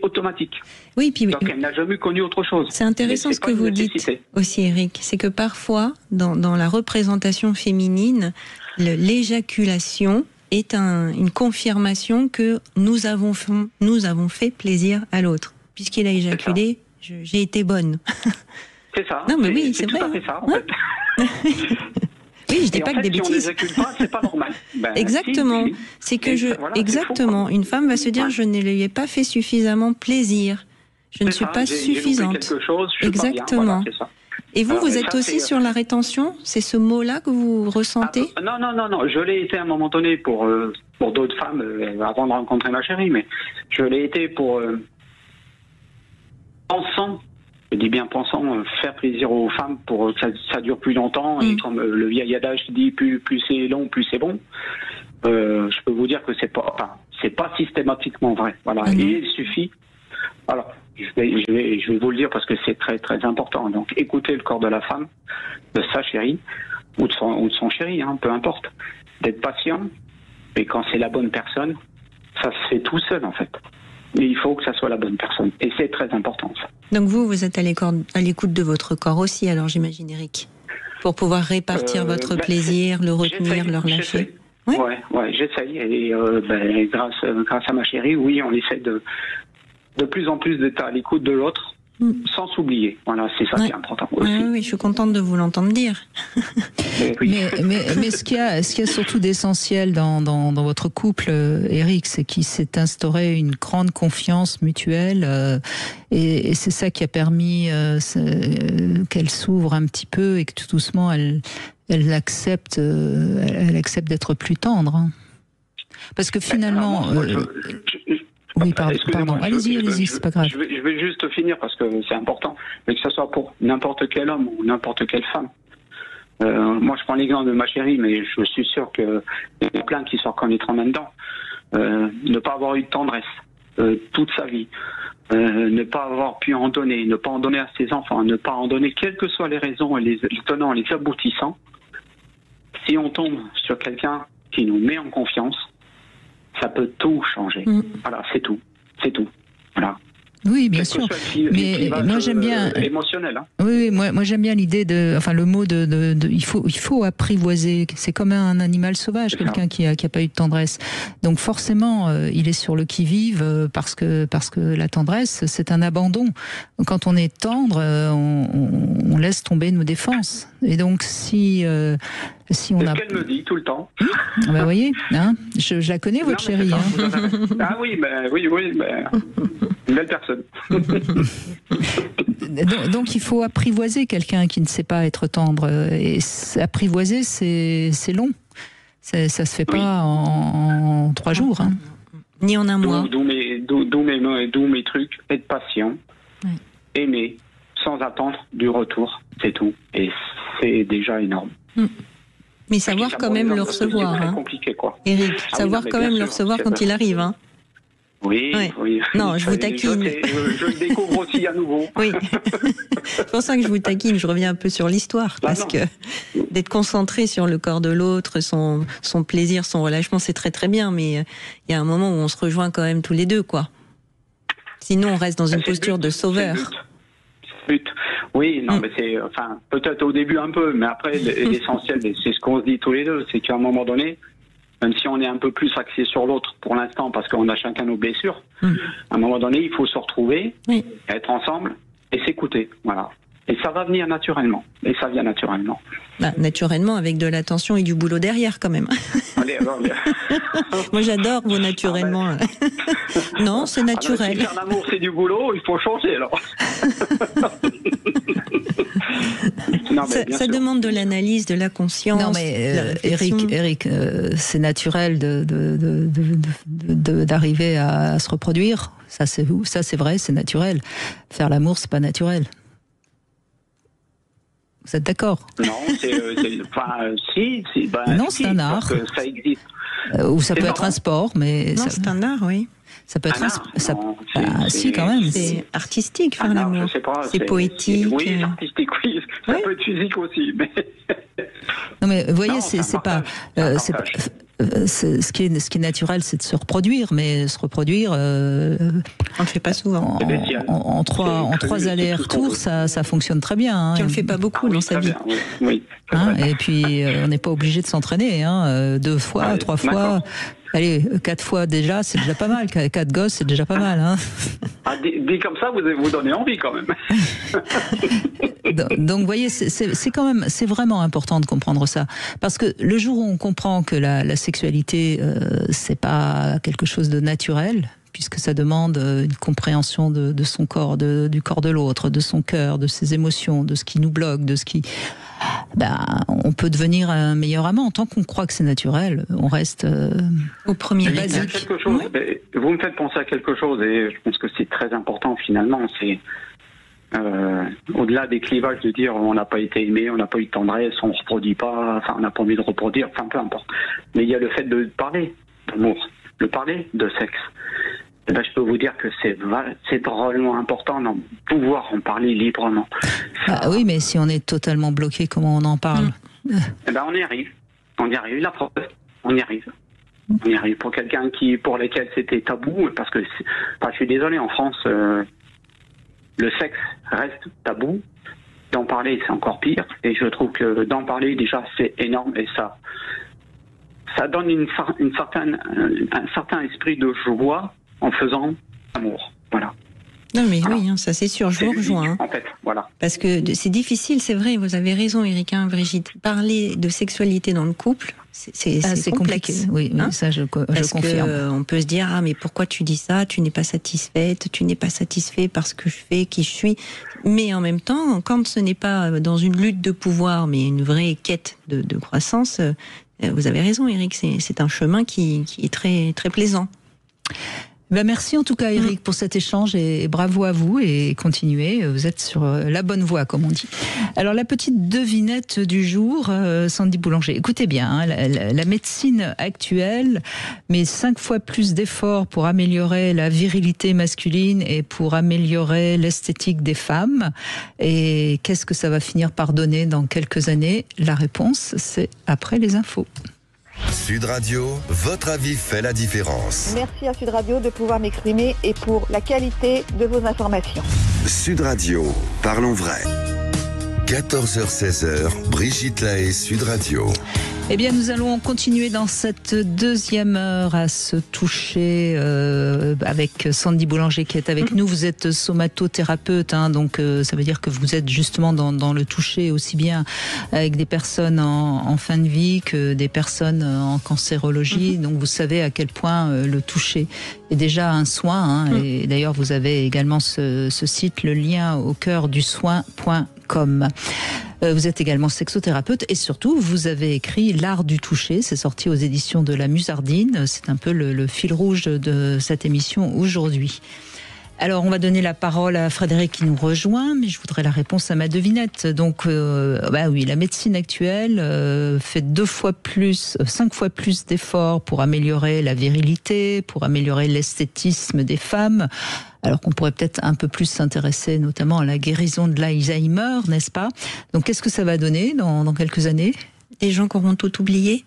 automatique. Oui, puis donc elle n'a jamais connu autre chose. C'est intéressant ce que vous dites aussi, Eric. C'est que parfois, dans la représentation féminine, l'éjaculation est une confirmation que nous avons fait plaisir à l'autre. Puisqu'il a éjaculé, j'ai été bonne. C'est ça. Non, mais oui, c'est vrai. Tout à fait ça, en fait. Oui, je dis pas que des bêtises. Si on n'éjacule pas, c'est pas normal. Exactement. C'est que exactement. Une femme va se dire, je ne lui ai pas fait suffisamment plaisir. Je ne suis pas suffisante. J'ai quelque chose, je suis exactement. Pas bien. Voilà, c'est ça. Et vous êtes aussi sur la rétention? C'est ce mot-là que vous ressentez? Non. Je l'ai été à un moment donné pour d'autres femmes avant de rencontrer ma chérie, mais je l'ai été pour pensant, je dis bien pensant, faire plaisir aux femmes pour que ça dure plus longtemps. Et comme le vieil adage dit, plus c'est long, plus c'est bon. Je peux vous dire que c'est pas systématiquement vrai. Voilà. Et il suffit. Alors, je vais vous le dire parce que c'est très très important. Donc, écoutez le corps de la femme, de sa chérie ou de son chéri, peu importe. D'être patient. Et quand c'est la bonne personne, ça se fait tout seul en fait. Mais il faut que ça soit la bonne personne. Et c'est très important ça. Donc vous êtes à l'écoute de votre corps aussi, alors j'imagine, Eric, pour pouvoir répartir votre plaisir, le retenir, le relâcher. Ouais, j'essaye. Et grâce à ma chérie, oui, on essaie de plus en plus d'être à l'écoute de l'autre, sans s'oublier. Voilà, c'est ça qui est important aussi. Oui, je suis contente de vous l'entendre dire. mais ce qu'il y a surtout d'essentiel dans votre couple, Eric, c'est qu'il s'est instauré une grande confiance mutuelle, et c'est ça qui a permis qu'elle s'ouvre un petit peu et que tout doucement elle accepte d'être plus tendre. Parce que finalement... Oui, pardon. Allez-y, c'est pas grave. Je vais juste finir parce que c'est important, mais que ce soit pour n'importe quel homme ou n'importe quelle femme. Moi, je prends l'exemple de ma chérie, mais je suis sûr qu'il y a plein qui se reconnaîtront là-dedans. Ne pas avoir eu de tendresse toute sa vie, ne pas avoir pu en donner, ne pas en donner à ses enfants, ne pas en donner, quelles que soient les raisons et les tenants, les aboutissants. Si on tombe sur quelqu'un qui nous met en confiance, ça peut tout changer. Voilà, c'est tout. Voilà. Oui, bien sûr. Mais moi j'aime bien émotionnel. Hein. Oui, moi j'aime bien l'idée le mot il faut apprivoiser. C'est comme un animal sauvage, quelqu'un qui a pas eu de tendresse. Donc forcément, il est sur le qui-vive parce que la tendresse, c'est un abandon. Quand on est tendre, on laisse tomber nos défenses. Et donc si on c'est ce qu'elle me dit tout le temps. Vous voyez, hein, je la connais, votre chérie. Ah oui, oui, une belle personne. donc il faut apprivoiser quelqu'un qui ne sait pas être tendre. Et apprivoiser, c'est long. Ça se fait pas en 3 jours. Hein. Ni en un mois. D'où mes trucs. Être patient. Oui. Aimer. Sans attendre du retour. C'est tout. Et c'est déjà énorme. Mais savoir quand même le recevoir. C'est compliqué, quoi. Eric, savoir quand même le recevoir quand il arrive. Hein. Oui. Non, je vous taquine. Je le découvre aussi à nouveau. Oui. C'est pour ça que je vous taquine. Je reviens un peu sur l'histoire. Parce que d'être concentré sur le corps de l'autre, son plaisir, son relâchement, c'est très très bien. Mais il y a un moment où on se rejoint quand même tous les deux, quoi. Sinon, on reste dans une posture de sauveur. But. Oui, non, mais c'est, peut-être au début un peu, mais après, l'essentiel, c'est ce qu'on se dit tous les deux, c'est qu'à un moment donné, même si on est un peu plus axé sur l'autre pour l'instant, parce qu'on a chacun nos blessures, à un moment donné, il faut se retrouver, être ensemble et s'écouter, voilà. Et ça va venir naturellement. Et ça vient naturellement. Naturellement, avec de l'attention et du boulot derrière, quand même. Allez. Moi, j'adore vos naturellement. Non, c'est naturel. Si faire l'amour, c'est du boulot, il faut changer, alors. Non, ça demande de l'analyse, de la conscience. Non, mais Eric, c'est naturel d'arriver à se reproduire. Ça, c'est vrai, c'est naturel. Faire l'amour, c'est pas naturel. Vous êtes d'accord? Non, non, c'est un art. Ça existe. Ou ça peut être un sport, mais... Non, c'est un art, oui. Ça peut être si, quand même. C'est artistique, faire l'amour. C'est poétique. Oui, c'est artistique, oui. Ça peut être physique aussi, mais... Non, mais vous voyez, c'est pas... ce qui est naturel, c'est de se reproduire, mais se reproduire... on ne le fait pas souvent. En trois allers-retours, ça fonctionne très bien. Hein. On ne le fait pas beaucoup dans sa vie. Oui. Et puis, on n'est pas obligé de s'entraîner. 2 fois, 3 fois... Allez, 4 fois déjà, c'est déjà pas mal. 4 gosses, c'est déjà pas mal. Hein. Dit comme ça, vous donnez envie quand même. Donc, vous voyez, c'est vraiment important de comprendre ça, parce que le jour où on comprend que la sexualité, c'est pas quelque chose de naturel, puisque ça demande une compréhension de son corps, du corps de l'autre, de son cœur, de ses émotions, de ce qui nous bloque, de ce qui... on peut devenir un meilleur amant. Tant qu'on croit que c'est naturel, on reste au premier basique. Vous me faites penser à quelque chose, et je pense que c'est très important finalement. C'est au-delà des clivages de dire on n'a pas été aimé, on n'a pas eu de tendresse, on ne reproduit pas, on n'a pas envie de reproduire, peu importe. Mais il y a le fait de parler d'amour, de parler de sexe. Je peux vous dire que c'est drôlement important de pouvoir en parler librement. Oui, mais si on est totalement bloqué, comment on en parle? On y arrive. La preuve, on y arrive. On y arrive. Pour quelqu'un pour lesquels c'était tabou, parce que je suis désolé, en France, le sexe reste tabou. D'en parler, c'est encore pire. Et je trouve que d'en parler, déjà, c'est énorme. Et ça donne un certain esprit de joie en faisant l'amour. Voilà. Non mais oui, ça c'est sûr, je vous rejoins. En fait, voilà. Parce que c'est difficile, c'est vrai, vous avez raison Eric, Brigitte. Parler de sexualité dans le couple, c'est complexe. Oui, ça je confirme. Parce qu'on peut se dire, mais pourquoi tu dis ça? Tu n'es pas satisfaite, tu n'es pas satisfait par ce que je fais, qui je suis. Mais en même temps, quand ce n'est pas dans une lutte de pouvoir, mais une vraie quête de croissance, vous avez raison Eric, c'est un chemin qui est très, très plaisant. Merci en tout cas Eric pour cet échange et bravo à vous et continuez, vous êtes sur la bonne voie comme on dit. Alors la petite devinette du jour, Sandy Boulanger, écoutez bien, hein, la médecine actuelle met 5 fois plus d'efforts pour améliorer la virilité masculine et pour améliorer l'esthétique des femmes. Et qu'est-ce que ça va finir par donner dans quelques années? La réponse, c'est après les infos. Sud Radio, votre avis fait la différence. Merci à Sud Radio de pouvoir m'exprimer et pour la qualité de vos informations. Sud Radio, parlons vrai. 14h-16h, Brigitte Lahaie, Sud Radio. Eh bien, nous allons continuer dans cette deuxième heure à se toucher avec Sandy Boulanger qui est avec nous. Vous êtes somatothérapeute, hein, donc ça veut dire que vous êtes justement dans le toucher aussi bien avec des personnes en fin de vie que des personnes en cancérologie. Donc vous savez à quel point le toucher est déjà un soin. Hein, et d'ailleurs, vous avez également ce site, le lien au cœur du soin.com. Vous êtes également sexothérapeute et surtout vous avez écrit L'art du toucher, c'est sorti aux éditions de la Musardine, c'est un peu le fil rouge de cette émission aujourd'hui. Alors on va donner la parole à Frédéric qui nous rejoint, mais je voudrais la réponse à ma devinette. Donc oui, la médecine actuelle fait 5 fois plus d'efforts pour améliorer la virilité, pour améliorer l'esthétisme des femmes. Alors qu'on pourrait peut-être un peu plus s'intéresser notamment à la guérison de l'Alzheimer, n'est-ce pas? Donc qu'est-ce que ça va donner dans quelques années? Des gens qui auront tout oublié?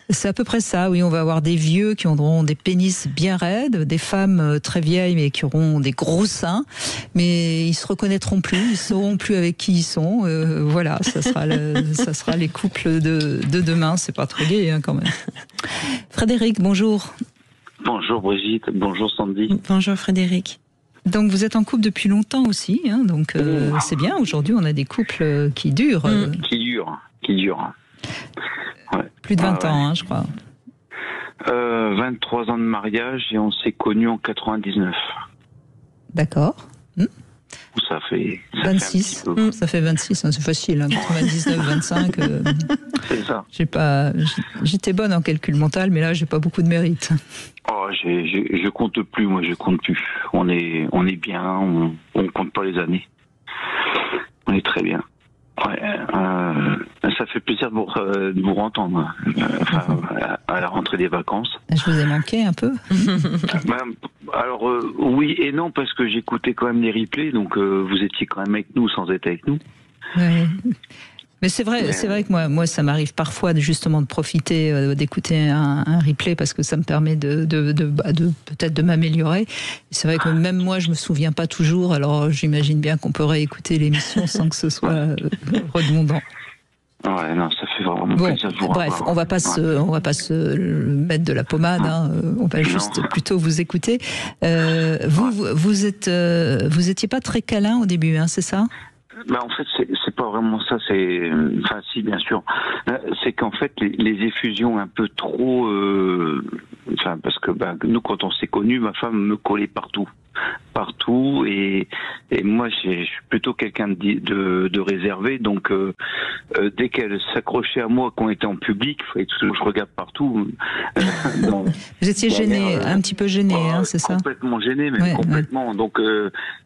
C'est à peu près ça, oui. On va avoir des vieux qui auront des pénis bien raides, des femmes très vieilles mais qui auront des gros seins, mais ils se reconnaîtront plus, ils sauront plus avec qui ils sont. Voilà, ça sera les couples de demain. C'est pas très gai hein, quand même. Frédéric, bonjour. Bonjour Brigitte, bonjour Sandy. Bonjour Frédéric. Donc vous êtes en couple depuis longtemps aussi, hein, donc c'est bien. Aujourd'hui, on a des couples qui durent. Qui durent. Ouais. Plus de 20 ans, hein, je crois. 23 ans de mariage et on s'est connus en 99. D'accord. Ça fait 26. Ça fait 26, hein, c'est facile. Hein, 99, 25. C'est ça. J'étais bonne en calcul mental, mais là, j'ai pas beaucoup de mérite. Oh, je compte plus, moi, je compte plus. On est bien, on compte pas les années. On est très bien. Ouais, ça fait plaisir de vous entendre à la rentrée des vacances. Je vous ai manqué un peu. Alors oui et non parce que j'écoutais quand même les replays, donc vous étiez quand même avec nous sans être avec nous. Ouais. Mais c'est vrai que moi ça m'arrive parfois justement de profiter d'écouter un replay parce que ça me permet de peut-être de m'améliorer. C'est vrai que même moi je me souviens pas toujours, alors j'imagine bien qu'on peut réécouter l'émission sans que ce soit redondant. Ouais, non, ça fait vraiment plaisir de vous revoir. Bref, on va pas se mettre de la pommade, hein, on va juste plutôt vous écouter. Vous étiez pas très câlin au début, hein, c'est ça? En fait, c'est pas vraiment ça. Enfin, si, bien sûr. C'est qu'en fait, les effusions un peu trop. Parce que nous, quand on s'est connus, ma femme me collait partout, et moi, je suis plutôt quelqu'un de réservé. Donc, dès qu'elle s'accrochait à moi, qu'on était en public, il fallait toujours que je regarde partout. Vous étiez gêné, un petit peu gêné, hein, c'est ça? Complètement gêné, même complètement. Ouais. Donc,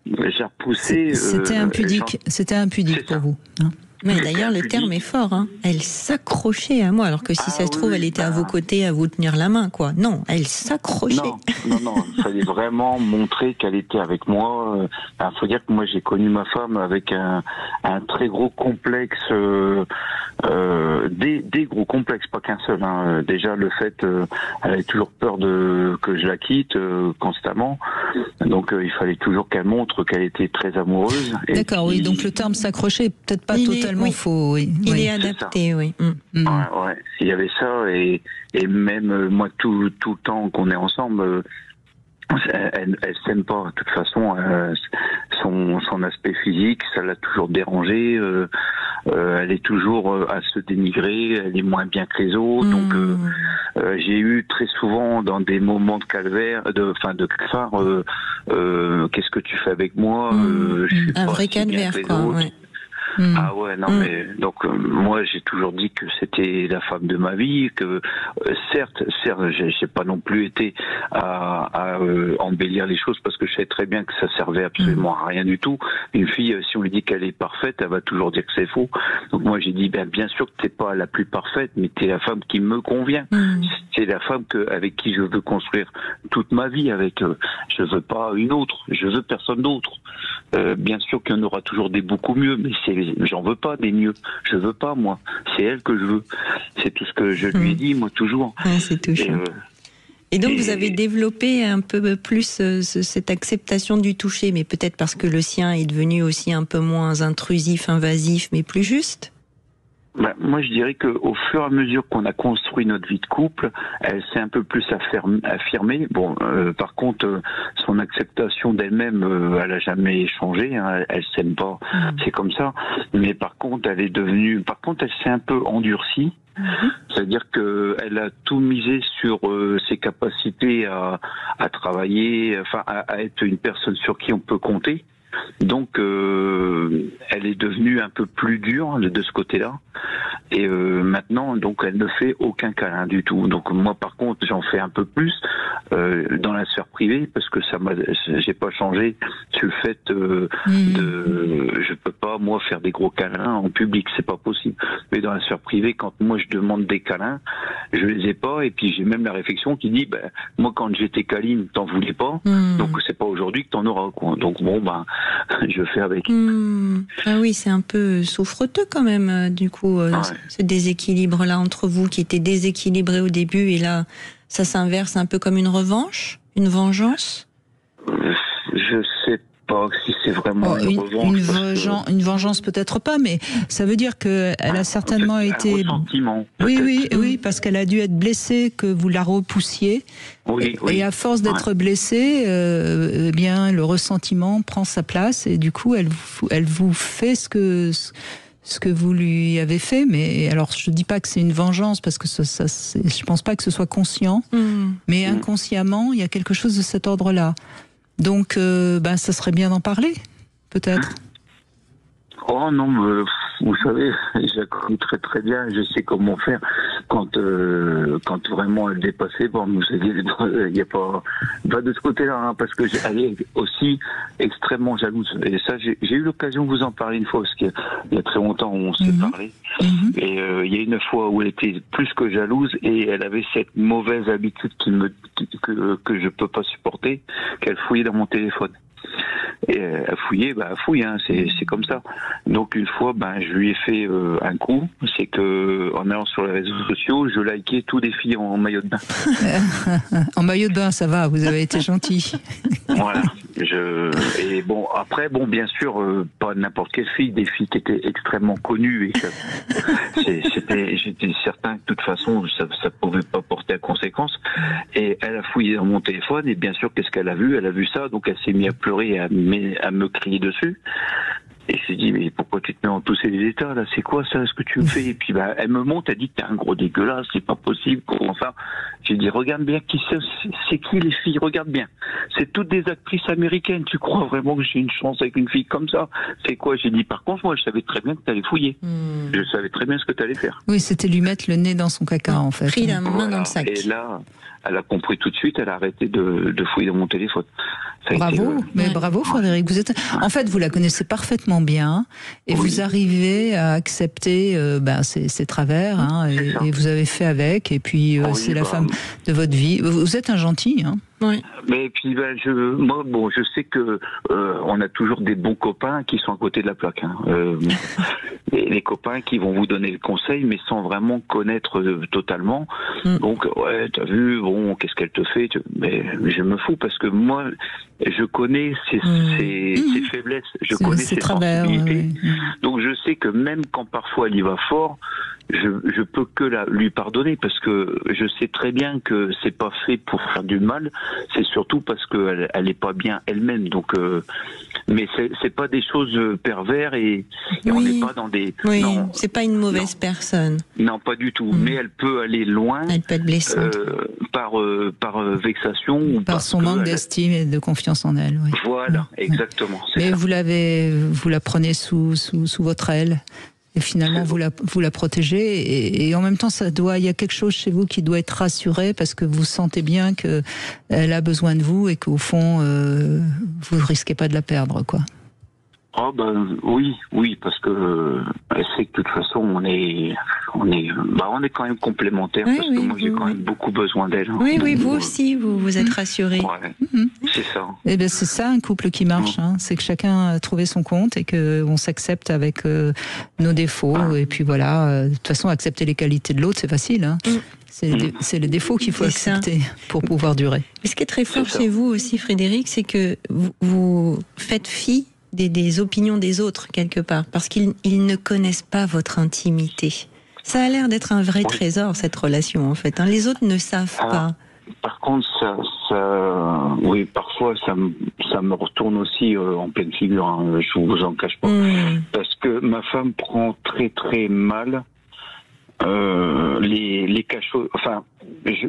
j'ai repoussé. C'était impudique pour vous. Hein. Mais d'ailleurs, le terme est fort. Hein. Elle s'accrochait à moi, alors que si ça se trouve, elle était à vos côtés à vous tenir la main, quoi. Non, elle s'accrochait. Non, il fallait vraiment montrer qu'elle était avec moi. Il faut dire que moi, j'ai connu ma femme avec un très gros complexe, des gros complexes, pas qu'un seul. Hein. Déjà, le fait, elle avait toujours peur que je la quitte constamment. Donc, il fallait toujours qu'elle montre qu'elle était très amoureuse. D'accord, oui. Donc, le terme s'accrocher, peut-être pas totalement faux. Oui. Il est adapté, oui. Ouais. Il y avait ça, et même moi, tout le temps qu'on est ensemble, elle s'aime pas. De toute façon, son aspect physique, ça l'a toujours dérangé. Elle est toujours à se dénigrer. Elle est moins bien que les autres. Donc, j'ai eu très souvent dans des moments de calvaire, de cafard, qu'est-ce que tu fais avec moi? Je suis un pas vrai si bien calvaire, que les quoi. autres. Ouais. Ah ouais, non mais donc moi j'ai toujours dit que c'était la femme de ma vie, que certes, j'ai pas non plus été à embellir les choses parce que je savais très bien que ça servait absolument à rien du tout. Une fille, si on lui dit qu'elle est parfaite, elle va toujours dire que c'est faux. Donc moi j'ai dit bien sûr que t'es pas la plus parfaite, mais t'es la femme qui me convient. C'est la femme avec qui je veux construire toute ma vie avec. Je veux pas une autre, je veux personne d'autre. Bien sûr qu'il y en aura toujours des beaucoup mieux, mais j'en veux pas des mieux. Je veux pas, moi. C'est elle que je veux. C'est tout ce que je lui ai dit, moi, toujours. Ouais, c'est touchant. Et donc, vous avez développé un peu plus cette acceptation du toucher, mais peut-être parce que le sien est devenu aussi un peu moins intrusif, invasif, mais plus juste? Moi, je dirais qu'au fur et à mesure qu'on a construit notre vie de couple, elle s'est un peu plus affirmée. Bon, par contre, son acceptation d'elle-même, elle a jamais changé. Hein, elle s'aime pas, c'est comme ça. Mais par contre, elle s'est un peu endurcie. C'est-à-dire qu'elle a tout misé sur ses capacités à travailler, enfin à être une personne sur qui on peut compter. Donc, elle est devenue un peu plus dure de ce côté-là. Et maintenant, donc, elle ne fait aucun câlin du tout. Donc, moi, par contre, j'en fais un peu plus dans la sphère privée parce que j'ai pas changé sur le fait je peux pas moi faire des gros câlins en public, c'est pas possible. Mais dans la sphère privée, quand moi je demande des câlins, je les ai pas. Et puis j'ai même la réflexion qui dit, moi quand j'étais câline, t'en voulais pas, donc c'est pas aujourd'hui que t'en auras, quoi. Donc bon, je fais avec. Ah oui, c'est un peu souffreteux quand même, du coup, ce déséquilibre-là entre vous qui était déséquilibré au début et là, ça s'inverse un peu comme une revanche, une vengeance. Je sais pas si c'est vraiment une revanche. Une vengeance peut-être pas, mais ça veut dire qu'elle a certainement été... Un ressentiment. Oui, parce qu'elle a dû être blessée, que vous la repoussiez. Et à force d'être blessée, eh bien, le ressentiment prend sa place et du coup, elle vous fait ce que vous lui avez fait. Mais alors, je dis pas que c'est une vengeance parce que je pense pas que ce soit conscient, mais inconsciemment, il y a quelque chose de cet ordre-là. Donc, ça serait bien d'en parler, peut-être. Oh non, vous savez, j'ai connu très très bien, je sais comment faire quand vraiment elle dépassait. Bon, vous savez, il n'y a pas de ce côté-là, hein, parce que elle est aussi extrêmement jalouse. Et ça, j'ai eu l'occasion de vous en parler une fois, parce qu'il y a très longtemps on s'est parlé. Et il y a une fois où elle était plus que jalouse et elle avait cette mauvaise habitude que je peux pas supporter, qu'elle fouillait dans mon téléphone. Et elle fouillait, elle fouille, hein, c'est comme ça. Donc une fois, je lui ai fait un coup, c'est que en allant sur les réseaux sociaux, je likais tous des filles en maillot de bain. En maillot de bain, ça va, vous avez été gentil. Voilà. Et bon, après, bien sûr, pas n'importe quelle fille, des filles qui étaient extrêmement connues. Et j'étais certain que de toute façon, ça pouvait pas porter à conséquence. Et elle a fouillé dans mon téléphone, et bien sûr, qu'est-ce qu'elle a vu? Elle a vu ça, donc elle s'est mise à pleurer et à me crier dessus. Et je lui dis, mais pourquoi tu te mets en tous ces états, là? C'est quoi ça, ce que tu me fais? Et puis, elle me monte, elle dit que t'es un gros dégueulasse, c'est pas possible, comment ça? J'ai dit, regarde bien c'est qui les filles, regarde bien. C'est toutes des actrices américaines, tu crois vraiment que j'ai une chance avec une fille comme ça? C'est quoi? J'ai dit, par contre, moi, je savais très bien que t'allais fouiller. Je savais très bien ce que t'allais faire. Oui, c'était lui mettre le nez dans son caca, en fait. Pris la main dans le sac. Et là, elle a compris tout de suite, elle a arrêté de fouiller dans mon téléphone. Bravo Frédéric. En fait, vous la connaissez parfaitement bien et vous arrivez à accepter ses travers, hein, et vous avez fait avec, et puis c'est la femme de votre vie. Vous êtes un gentil, hein. Oui. Mais puis je sais que on a toujours des bons copains qui sont à côté de la plaque, hein. Les copains qui vont vous donner le conseil mais sans vraiment connaître totalement. Donc t'as vu, qu'est-ce qu'elle te fait? Mais je me fous parce que moi je connais ses faiblesses, je connais ses sensibilités. Donc je sais que même quand parfois elle y va fort, je peux que lui pardonner parce que je sais très bien que c'est pas fait pour faire du mal, c'est surtout parce qu'elle est pas bien elle-même. Donc Mais c'est pas des choses pervers et Oui. on n'est pas dans des. Oui, Non, c'est pas une mauvaise personne. non, pas du tout. Mais elle peut aller loin Elle peut être blessante. par vexation ou Par parce son que manque elle- d'estime et de confiance en elle. Oui. Voilà, exactement. c'est Mais ça. vous la prenez sous votre aile. Et finalement, vous la protégez. Et en même temps, il y a quelque chose chez vous qui doit être rassuré parce que vous sentez bien que elle a besoin de vous et qu'au fond, vous ne risquez pas de la perdre, quoi. Oh ben oui, parce que elle sait que de toute façon on est quand même complémentaires Oui, parce oui, que moi j'ai oui, quand oui. même beaucoup besoin d'elle. hein. Oui, Donc, vous aussi, vous êtes rassurés. Ouais, c'est ça. Eh ben c'est ça un couple qui marche, hein. C'est que chacun a trouvé son compte et que on s'accepte avec nos défauts et puis voilà. De toute façon, accepter les qualités de l'autre, c'est facile. Hein. C'est les défauts qu'il faut C'est ça. accepter pour pouvoir durer. Mais ce qui est très fort C'est ça. chez vous aussi, Frédéric, c'est que vous faites fi des opinions des autres, quelque part, parce qu'ils ne connaissent pas votre intimité. Ça a l'air d'être un vrai trésor, cette relation, en fait. Hein. Les autres ne savent pas. Par contre, oui, parfois ça me retourne aussi en pleine figure. Hein, je vous en cache pas, parce que ma femme prend très très mal les cachots. Enfin,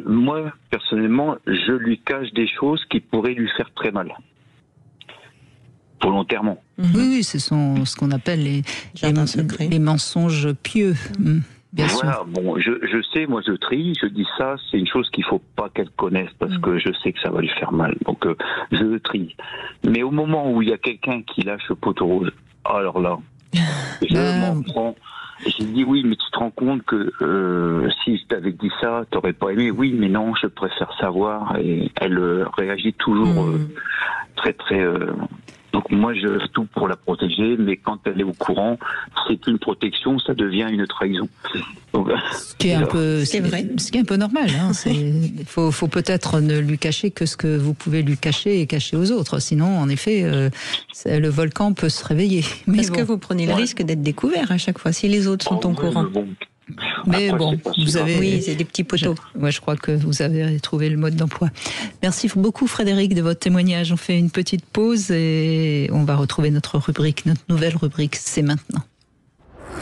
moi personnellement, je lui cache des choses qui pourraient lui faire très mal. Volontairement. Oui, ce sont ce qu'on appelle les mensonges pieux. Bien voilà, sûr. bon, je sais, moi je trie, je dis ça, c'est une chose qu'il faut pas qu'elle connaisse parce que je sais que ça va lui faire mal. Donc je le trie. Mais au moment où il y a quelqu'un qui lâche le poteau rouge, alors là, je m'en prends. J'ai dit oui, mais tu te rends compte que si je t'avais dit ça, t'aurais pas aimé. Oui, mais non, je préfère savoir. Et elle réagit toujours très très. Donc moi, je fais tout pour la protéger, mais quand elle est au courant, c'est une protection, ça devient une trahison. Donc, ce qui est un peu, ce qui est un peu normal. Hein. Il faut peut-être ne lui cacher que ce que vous pouvez lui cacher et cacher aux autres. Sinon, en effet, le volcan peut se réveiller. Mais Est-ce que vous prenez le risque d'être découvert à chaque fois si les autres sont au courant? Mais après, bon, vous avez... Oui, c'est des petits poteaux. Je crois que vous avez trouvé le mode d'emploi. Merci beaucoup Frédéric de votre témoignage. On fait une petite pause et on va retrouver notre nouvelle rubrique, c'est maintenant.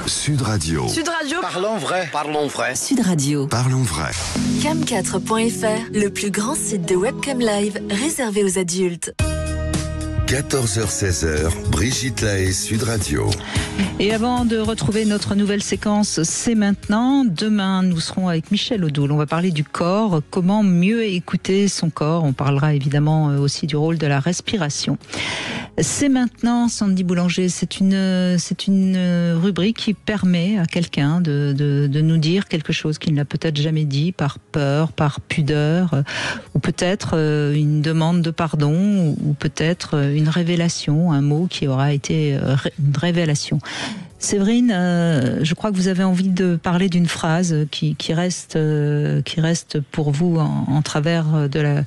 Sud Radio. Sud Radio. Parlons vrai. Parlons vrai. Sud Radio. Parlons vrai. Cam4.fr, le plus grand site de webcam live réservé aux adultes. 14h-16h, Brigitte Lahaie, Sud Radio. Et avant de retrouver notre nouvelle séquence, c'est maintenant. Demain, nous serons avec Michel Odoul. On va parler du corps, comment mieux écouter son corps. On parlera évidemment aussi du rôle de la respiration. C'est maintenant, Sandy Boulanger. C'est une rubrique qui permet à quelqu'un de nous dire quelque chose qu'il n'a peut-être jamais dit par peur, par pudeur, ou peut-être une demande de pardon, ou peut-être une révélation, un mot qui aura été une révélation. Séverine, je crois que vous avez envie de parler d'une phrase qui reste pour vous en travers de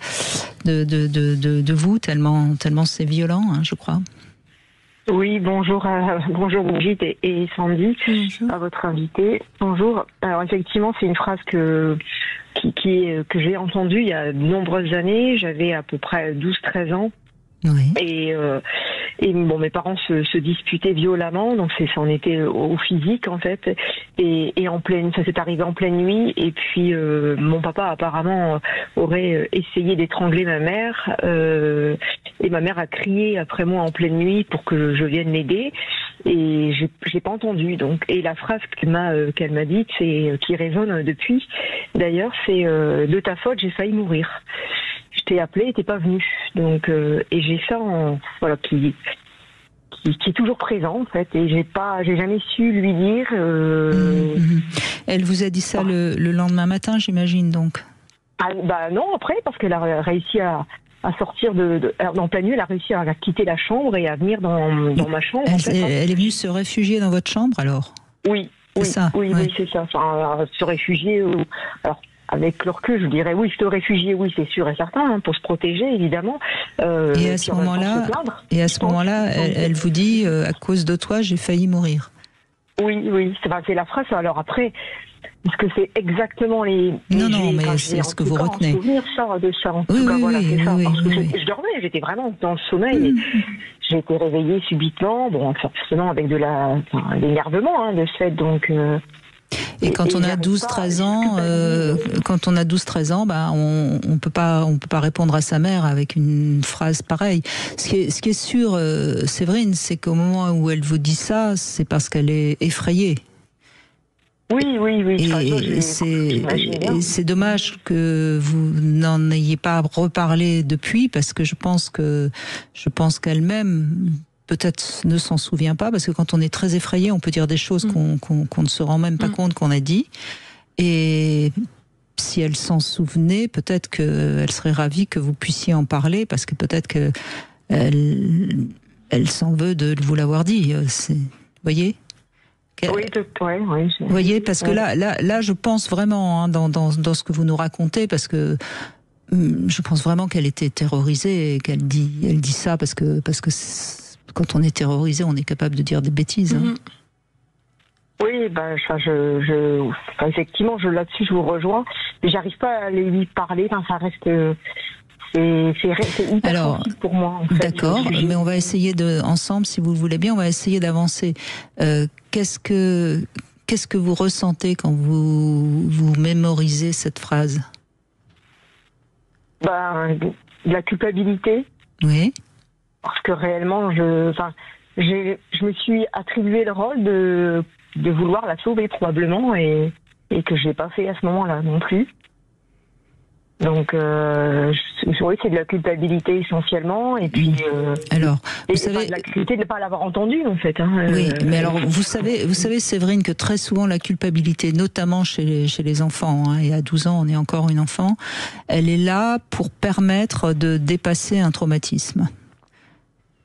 vous, tellement c'est violent, hein, je crois. Oui, bonjour Brigitte et Sandy, à votre invité. Bonjour. Alors effectivement, c'est une phrase que j'ai entendue il y a de nombreuses années. J'avais à peu près 12-13 ans. Oui. Et bon, mes parents se disputaient violemment, donc c'en était au physique en fait. Et ça s'est arrivé en pleine nuit. Et puis mon papa apparemment aurait essayé d'étrangler ma mère. Et ma mère a crié après moi en pleine nuit pour que je vienne l'aider. Et j'ai pas entendu. Donc, et la phrase qu'elle m'a dite, qui résonne depuis. D'ailleurs, c'est de ta faute, j'ai failli mourir. Je t'ai appelé et t'es pas venu. Donc, et j'ai ça qui est toujours présent en fait. Et j'ai jamais su lui dire. Elle vous a dit ça le lendemain matin, j'imagine donc. Ah, bah non, après parce qu'elle a réussi à sortir alors, en pleine nuit, elle a réussi à quitter la chambre et à venir dans ma chambre. Elle est venue se réfugier dans votre chambre alors? Oui, c'est ça. Oui, c'est ça. Enfin, se réfugier. Alors, avec le recul, je dirais oui, se réfugier, oui, c'est sûr et certain, hein, pour se protéger, évidemment. Et à ce moment-là, elle vous dit, à cause de toi, j'ai failli mourir. Oui, c'est la phrase. Alors après, Est-ce que c'est exactement les... Non, mais c'est ce que vous retenez. Souvenir ça, de ça. En tout cas, voilà, c'est ça. Parce que je dormais, j'étais vraiment dans le sommeil. Et j'ai été réveillée subitement, bon, forcément avec de l'énervement, de ce fait, donc... Et quand on a 12-13 ans, bah, on peut pas répondre à sa mère avec une phrase pareille. Ce qui est sûr, Séverine, c'est qu'au moment où elle vous dit ça, c'est parce qu'elle est effrayée. Oui. Et c'est dommage que vous n'en ayez pas reparlé depuis, parce que je pense qu'elle-même peut-être ne s'en souvient pas, parce que quand on est très effrayé, on peut dire des choses qu'on ne se rend même pas compte qu'on a dit. Et si elle s'en souvenait, peut-être qu'elle serait ravie que vous puissiez en parler, parce que peut-être qu'elle s'en veut de vous l'avoir dit. Vous voyez ? Oui. Vous voyez, parce que là, je pense vraiment dans ce que vous nous racontez, parce que je pense vraiment qu'elle était terrorisée et elle dit ça parce que quand on est terrorisé, on est capable de dire des bêtises. Oui, effectivement, là-dessus, je vous rejoins. Mais j'arrive pas à lui parler. Ça reste. C'est hyper sensible pour moi. En fait. D'accord, mais on va essayer ensemble, si vous le voulez bien, on va essayer d'avancer. Qu'est-ce que vous ressentez quand vous mémorisez cette phrase ? De la culpabilité. Oui. Parce que réellement, je me suis attribué le rôle de vouloir la sauver probablement et que je l'ai pas fait à ce moment-là non plus. Donc, oui, c'est de la culpabilité essentiellement, et puis. Alors, vous savez, de la culpabilité de ne pas l'avoir entendu en fait. Oui, mais alors vous savez, Séverine, que très souvent la culpabilité, notamment chez les enfants, et à 12 ans, on est encore une enfant, elle est là pour permettre de dépasser un traumatisme.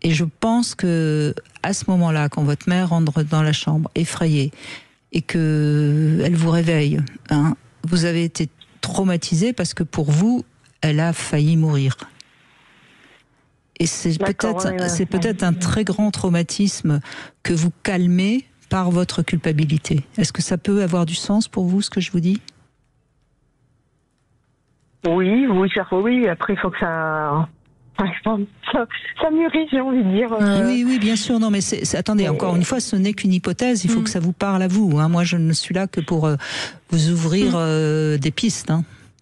Et je pense que à ce moment-là, quand votre mère rentre dans la chambre effrayée et que elle vous réveille, vous avez été traumatisé parce que pour vous, elle a failli mourir. Et c'est peut-être un très grand traumatisme que vous calmez par votre culpabilité. Est-ce que ça peut avoir du sens pour vous, ce que je vous dis ? Oui. Après, il faut que ça mûrit, j'ai envie de dire. Oui, bien sûr. Non, mais attendez, encore une fois, ce n'est qu'une hypothèse. Il faut que ça vous parle à vous. Moi, je ne suis là que pour vous ouvrir des pistes.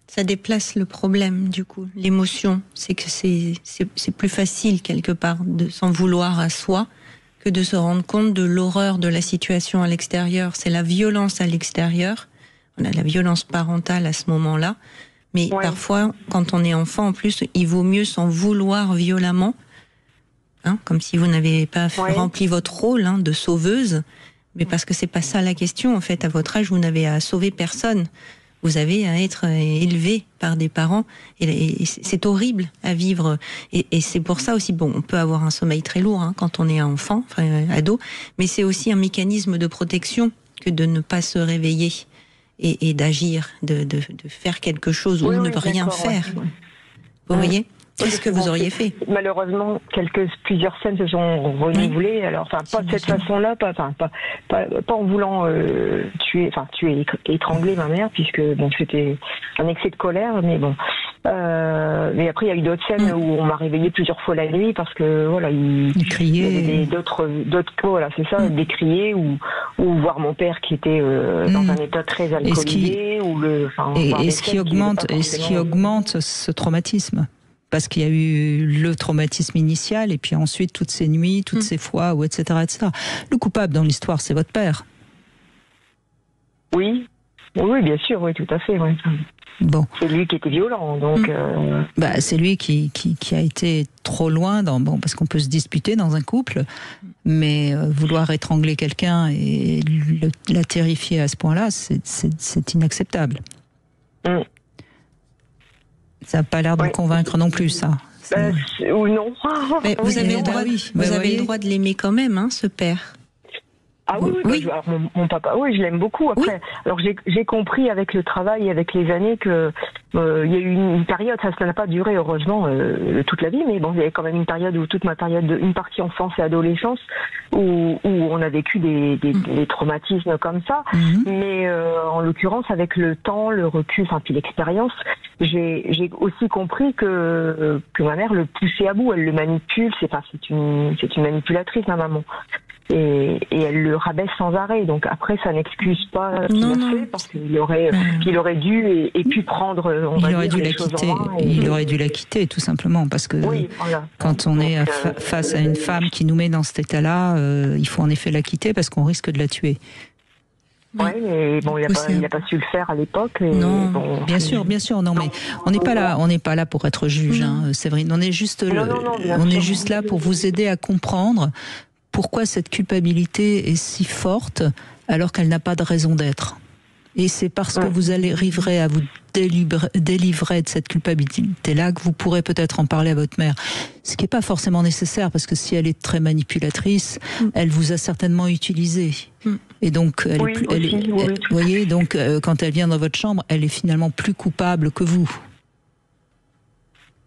Ça déplace le problème, du coup. L'émotion, c'est que c'est plus facile, quelque part, de s'en vouloir à soi que de se rendre compte de l'horreur de la situation à l'extérieur. C'est la violence à l'extérieur. On a la violence parentale à ce moment-là. Mais parfois, quand on est enfant, en plus, il vaut mieux s'en vouloir violemment, comme si vous n'avez pas rempli votre rôle de sauveuse, mais parce que c'est pas ça la question. En fait, à votre âge, vous n'avez à sauver personne. Vous avez à être élevé par des parents, et c'est horrible à vivre. Et c'est pour ça aussi, on peut avoir un sommeil très lourd quand on est enfant, ado, mais c'est aussi un mécanisme de protection que de ne pas se réveiller. Et d'agir, de faire quelque chose ou ne rien faire. Vous voyez ? Qu'est-ce que vous auriez fait ? Malheureusement, plusieurs scènes se sont renouvelées. Alors, pas de cette façon-là, pas en voulant tuer, étrangler ma mère, puisque c'était un excès de colère, mais bon. Mais après, il y a eu d'autres scènes où on m'a réveillée plusieurs fois la nuit parce que il criait. Il y avait d'autres c'est ça, des criers ou voir mon père qui était dans un état très alcoolisé et ce qui augmente ce traumatisme. Parce qu'il y a eu le traumatisme initial et puis ensuite toutes ces nuits, toutes ces fois, etc., etc. Le coupable dans l'histoire, c'est votre père. Oui, bien sûr, oui, tout à fait. Oui. Bon. C'est lui qui était violent, donc. C'est lui qui a été trop loin parce qu'on peut se disputer dans un couple, mais vouloir étrangler quelqu'un et la terrifier à ce point-là, c'est inacceptable. Ça n'a pas l'air de me convaincre non plus, ça. Ou non. Mais vous avez le droit de l'aimer quand même, ce père. Ah oui, Oui. Alors, mon papa, oui, je l'aime beaucoup. Après, Oui. alors j'ai compris avec le travail, avec les années que il y a eu une période, ça n'a pas duré heureusement toute la vie, mais bon, il y avait quand même une période où toute ma période, une partie enfance et adolescence, où on a vécu des traumatismes comme ça. Mais en l'occurrence, avec le temps, le recul, enfin puis l'expérience, j'ai aussi compris que ma mère le poussait à bout, elle le manipule. C'est une manipulatrice, ma maman. Et elle le rabaisse sans arrêt. Donc après, ça n'excuse pas ce qu'il a fait, parce qu'il aurait dû et pu prendre, il aurait dû la quitter. Il aurait dû la quitter, tout simplement, parce que quand on est face à une femme qui nous met dans cet état-là, il faut en effet la quitter, parce qu'on risque de la tuer. Oui, mais bon, il n'a pas su le faire à l'époque. Non, bien sûr, non, mais on n'est pas là pour être juge, hein, Séverine. On est juste, juste là pour vous aider à comprendre pourquoi cette culpabilité est si forte alors qu'elle n'a pas de raison d'être. Et c'est parce que vous arriverez à vous délivrer de cette culpabilité-là que vous pourrez peut-être en parler à votre mère. Ce qui n'est pas forcément nécessaire, parce que si elle est très manipulatrice, elle vous a certainement utilisé. Et donc, voyez, donc quand elle vient dans votre chambre, elle est finalement plus coupable que vous.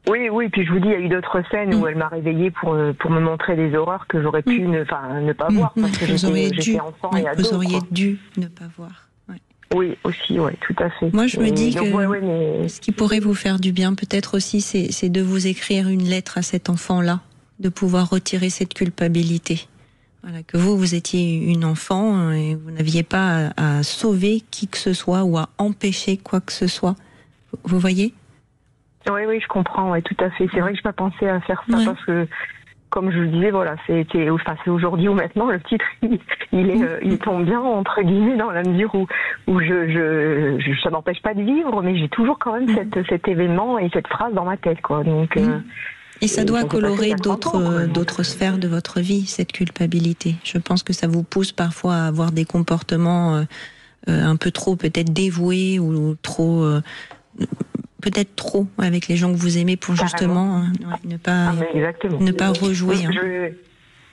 Oui, puis je vous dis, il y a eu d'autres scènes où elle m'a réveillée pour me montrer des horreurs que j'aurais pu ne pas voir, parce que j'étais enfant et ado. Vous auriez dû ne pas voir. Oui, aussi, tout à fait. Moi, je me dis que ce qui pourrait vous faire du bien, peut-être aussi, c'est de vous écrire une lettre à cet enfant-là, de pouvoir retirer cette culpabilité. Voilà, que vous étiez une enfant et vous n'aviez pas à sauver qui que ce soit ou à empêcher quoi que ce soit. Vous voyez ? Oui, je comprends, tout à fait. C'est vrai que je n'ai pas pensé à faire ça, parce que, comme je le disais, voilà, c'est aujourd'hui ou maintenant, le titre, il tombe bien, entre guillemets, dans la mesure où ça m'empêche pas de vivre, mais j'ai toujours quand même cet événement et cette phrase dans ma tête, quoi. Donc, et ça doit colorer d'autres sphères de votre vie, cette culpabilité. Je pense que ça vous pousse parfois à avoir des comportements un peu trop, peut-être dévoués, ou trop... peut-être trop avec les gens que vous aimez pour justement ne pas rejouer.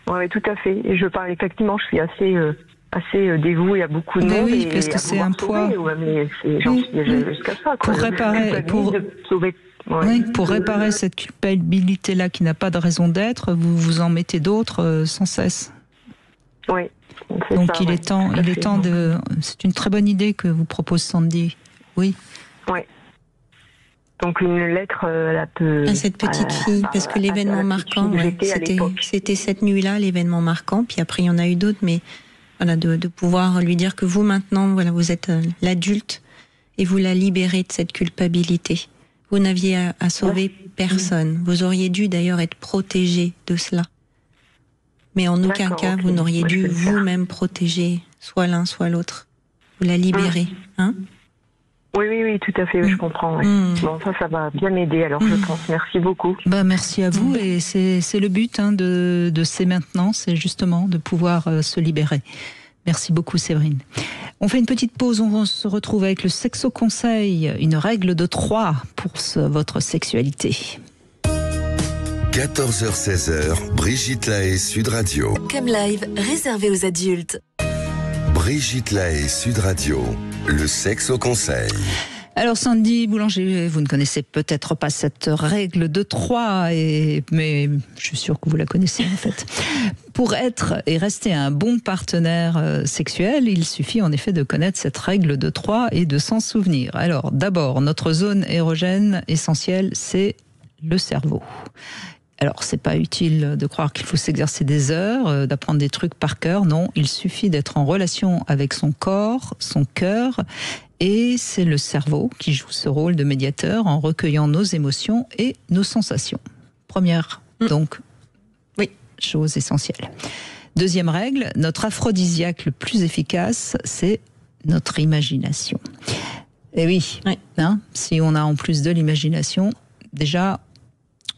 Oui, tout à fait. Et je parle effectivement, je suis assez dévouée à beaucoup de monde. Oui, parce que c'est un poids. J'en suis jusqu'à ça. Pour réparer cette culpabilité-là qui n'a pas de raison d'être, vous vous en mettez d'autres sans cesse. Oui. Donc il est temps de... C'est une très bonne idée que vous propose Sandy. Oui. Oui. Donc une lettre à cette petite fille, parce que l'événement marquant, c'était cette nuit-là, l'événement marquant. Puis après, il y en a eu d'autres, mais voilà, de pouvoir lui dire que vous maintenant, voilà, vous êtes l'adulte et vous la libérez de cette culpabilité. Vous n'aviez à sauver personne. Vous auriez dû d'ailleurs être protégé de cela. Mais en aucun cas, vous n'auriez dû vous-même protéger soit l'un, soit l'autre. Vous la libérez, hein ? Oui, tout à fait, je comprends. Bon, ça va bien m'aider, alors je pense. Merci beaucoup. Merci à vous, et c'est le but de C'est maintenant, c'est justement de pouvoir se libérer. Merci beaucoup, Séverine. On fait une petite pause, on se retrouve avec le Sexo Conseil, une règle de 3 pour votre sexualité. 14h-16h, Brigitte Lahaie, Sud Radio. Comme live, réservé aux adultes. Brigitte Lahaie, Sud Radio, le Sexo Conseil. Alors Sandy Boulanger, vous ne connaissez peut-être pas cette règle de 3, mais je suis sûre que vous la connaissez en fait. Pour être et rester un bon partenaire sexuel, il suffit en effet de connaître cette règle de 3 et de s'en souvenir. Alors d'abord, notre zone érogène essentielle, c'est le cerveau. Alors, c'est pas utile de croire qu'il faut s'exercer des heures, d'apprendre des trucs par cœur. Non, il suffit d'être en relation avec son corps, son cœur, et c'est le cerveau qui joue ce rôle de médiateur en recueillant nos émotions et nos sensations. Première, donc, chose essentielle. Deuxième règle, notre aphrodisiaque le plus efficace, c'est notre imagination. Et oui, si on a en plus de l'imagination, déjà...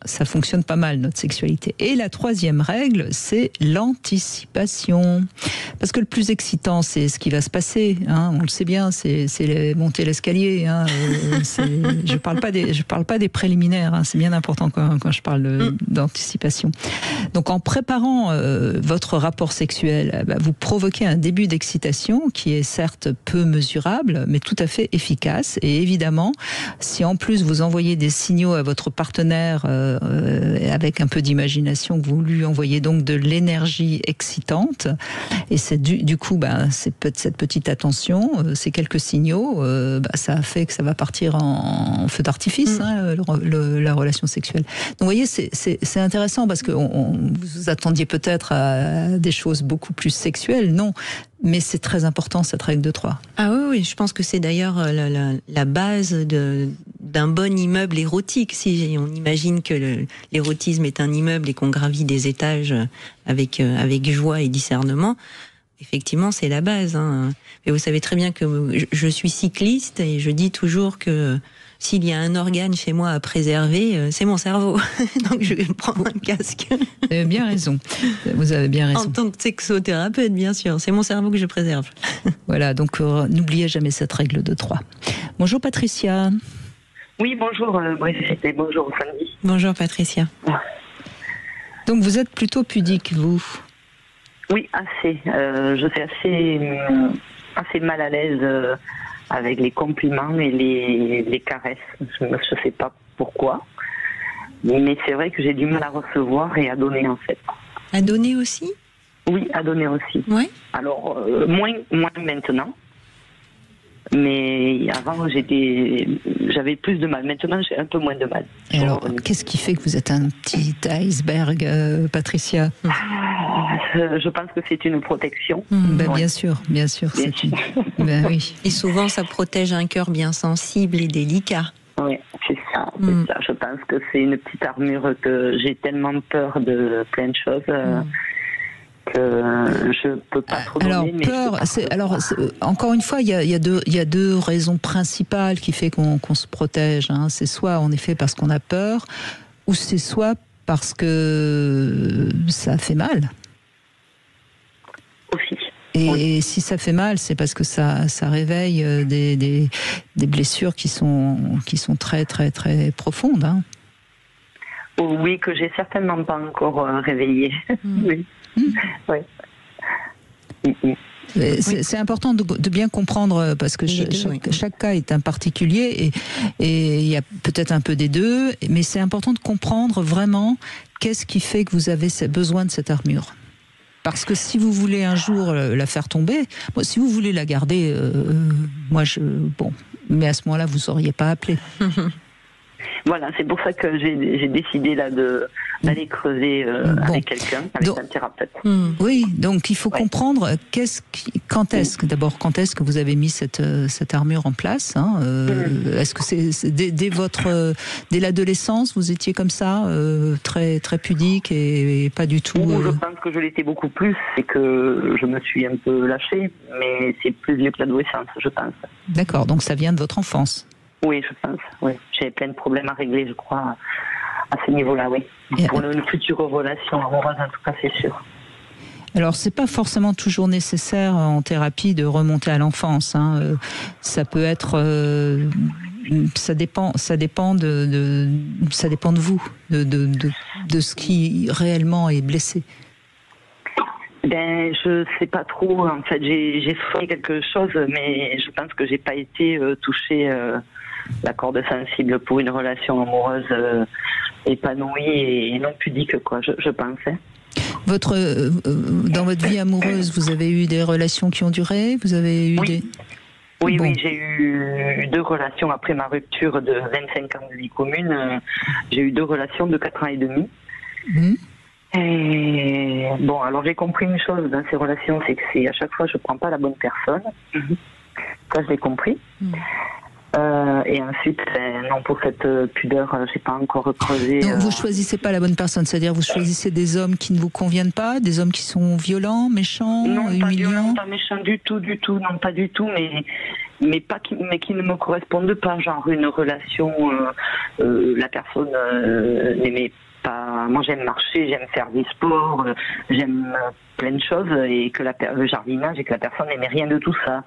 ça fonctionne pas mal, notre sexualité. Et la troisième règle, c'est l'anticipation. Parce que le plus excitant, c'est ce qui va se passer. Hein, on le sait bien, c'est monter l'escalier. Hein, je parle pas des préliminaires. Hein, c'est bien important quand je parle d'anticipation. Donc, en préparant votre rapport sexuel, vous provoquez un début d'excitation qui est certes peu mesurable, mais tout à fait efficace. Et évidemment, si en plus vous envoyez des signaux à votre partenaire avec un peu d'imagination, vous lui envoyez donc de l'énergie excitante, et c'est du coup, cette petite attention, ces quelques signaux, ça fait que ça va partir en feu d'artifice, la relation sexuelle. Donc vous voyez, c'est intéressant parce que vous vous attendiez peut-être à des choses beaucoup plus sexuelles, non. Mais c'est très important, cette règle de 3. Ah oui, je pense que c'est d'ailleurs la base d'un bon immeuble érotique. Si on imagine que l'érotisme est un immeuble et qu'on gravit des étages avec joie et discernement, effectivement, c'est la base. Hein. Mais vous savez très bien que je suis cycliste et je dis toujours que s'il y a un organe chez moi à préserver, c'est mon cerveau. Donc je vais prendre un casque. Vous avez bien raison. Vous avez bien raison. En tant que sexothérapeute, bien sûr. C'est mon cerveau que je préserve. Voilà, donc n'oubliez jamais cette règle de 3. Bonjour Patricia. Oui, bonjour Brigitte et bonjour Sandy. Bonjour Patricia. Donc vous êtes plutôt pudique, vous? Oui, assez. Je suis assez mal à l'aise avec les compliments et les caresses. Je ne sais pas pourquoi. Mais c'est vrai que j'ai du mal à recevoir et à donner, en fait. À donner aussi? Oui, à donner aussi. Ouais. Alors, moins maintenant. Mais avant, j'avais plus de mal. Maintenant, j'ai un peu moins de mal. Alors, qu'est-ce qui fait que vous êtes un petit iceberg, Patricia? Je pense que c'est une protection. Bien sûr. Oui. Et souvent, ça protège un cœur bien sensible et délicat. Oui, c'est ça. Je pense que c'est une petite armure que j'ai tellement peur de plein de choses. Que je peux pas trop donner. Encore une fois, il y a deux raisons principales qui fait qu'on se protège. Hein. C'est soit en effet parce qu'on a peur, ou c'est soit parce que ça fait mal. Aussi. Et si ça fait mal, c'est parce que ça réveille des blessures qui sont très très très profondes. Hein. Oui, que j'ai certainement pas encore réveillées. Oui. Oui. C'est important de bien comprendre parce que chaque cas est un particulier et il y a peut-être un peu des deux, mais c'est important de comprendre vraiment qu'est-ce qui fait que vous avez besoin de cette armure. Parce que si vous voulez un jour la faire tomber, si vous voulez la garder, mais à ce moment-là, vous n'auriez pas appelé. Voilà, c'est pour ça que j'ai décidé là d'aller creuser avec quelqu'un, avec un thérapeute. Oui, donc il faut comprendre quand est-ce que vous avez mis cette armure en place, hein, est-ce que c'est dès l'adolescence vous étiez comme ça, très très pudique et pas du tout. Je pense que je l'étais beaucoup plus et que je me suis un peu lâchée, mais c'est plus vieux que l'adolescence, je pense. D'accord, donc ça vient de votre enfance. Oui, je pense. Oui. J'ai plein de problèmes à régler, je crois, à ce niveau-là, oui. Pour une future relation amoureuse, en tout cas, c'est sûr. Alors, c'est pas forcément toujours nécessaire en thérapie de remonter à l'enfance. Hein. Ça peut être, ça dépend de vous, de ce qui réellement est blessé. Je sais pas trop. En fait, j'ai fait quelque chose, mais je pense que j'ai pas été touchée la corde sensible pour une relation amoureuse épanouie et non pudique, quoi. Je pensais. Dans votre vie amoureuse, vous avez eu des relations qui ont duré? Vous avez eu Oui, j'ai eu 2 relations après ma rupture de 25 ans de vie commune. J'ai eu 2 relations de 4 ans et demi. Et alors j'ai compris une chose dans ces relations, c'est que à chaque fois je prends pas la bonne personne. Ça, je l'ai compris. Et ensuite, non, pour cette pudeur, j'ai pas encore creusé. Donc vous choisissez pas la bonne personne, c'est-à-dire vous choisissez des hommes qui ne vous conviennent pas, des hommes qui sont violents, méchants, humiliants. Non, pas violents, pas méchants du tout, non, pas du tout, mais qui ne me correspondent pas, genre une relation, la personne n'aimait pas moi j'aime marcher, j'aime faire des sports, j'aime plein de choses, et que le jardinage, et que la personne n'aimait rien de tout ça.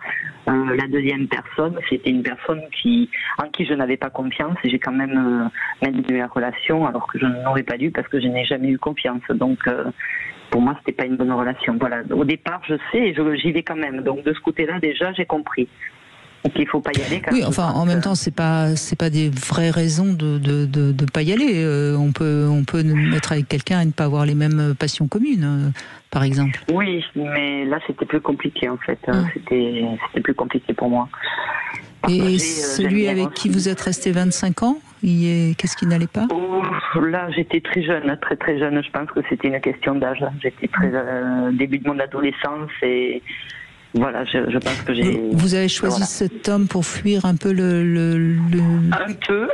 La deuxième personne, c'était une personne en qui je n'avais pas confiance, et j'ai quand même maintenu la relation alors que je n'aurais pas dû, parce que je n'ai jamais eu confiance. Donc pour moi, c'était pas une bonne relation. Voilà. Au départ, je sais, et j'y vais quand même. Donc de ce côté-là, déjà, j'ai compris qu'il faut pas y aller. Oui, enfin, en même temps, c'est pas des vraies raisons de pas y aller. On peut être avec quelqu'un et ne pas avoir les mêmes passions communes, par exemple. Oui, mais là, c'était plus compliqué, en fait. C'était plus compliqué pour moi. Et celui avec qui vous êtes resté 25 ans, qu'est-ce qui n'allait pas? Là, j'étais très jeune, très très jeune. Je pense que c'était une question d'âge. J'étais très début de mon adolescence, et voilà, je pense que j'ai... Vous avez choisi cet homme pour fuir un peu le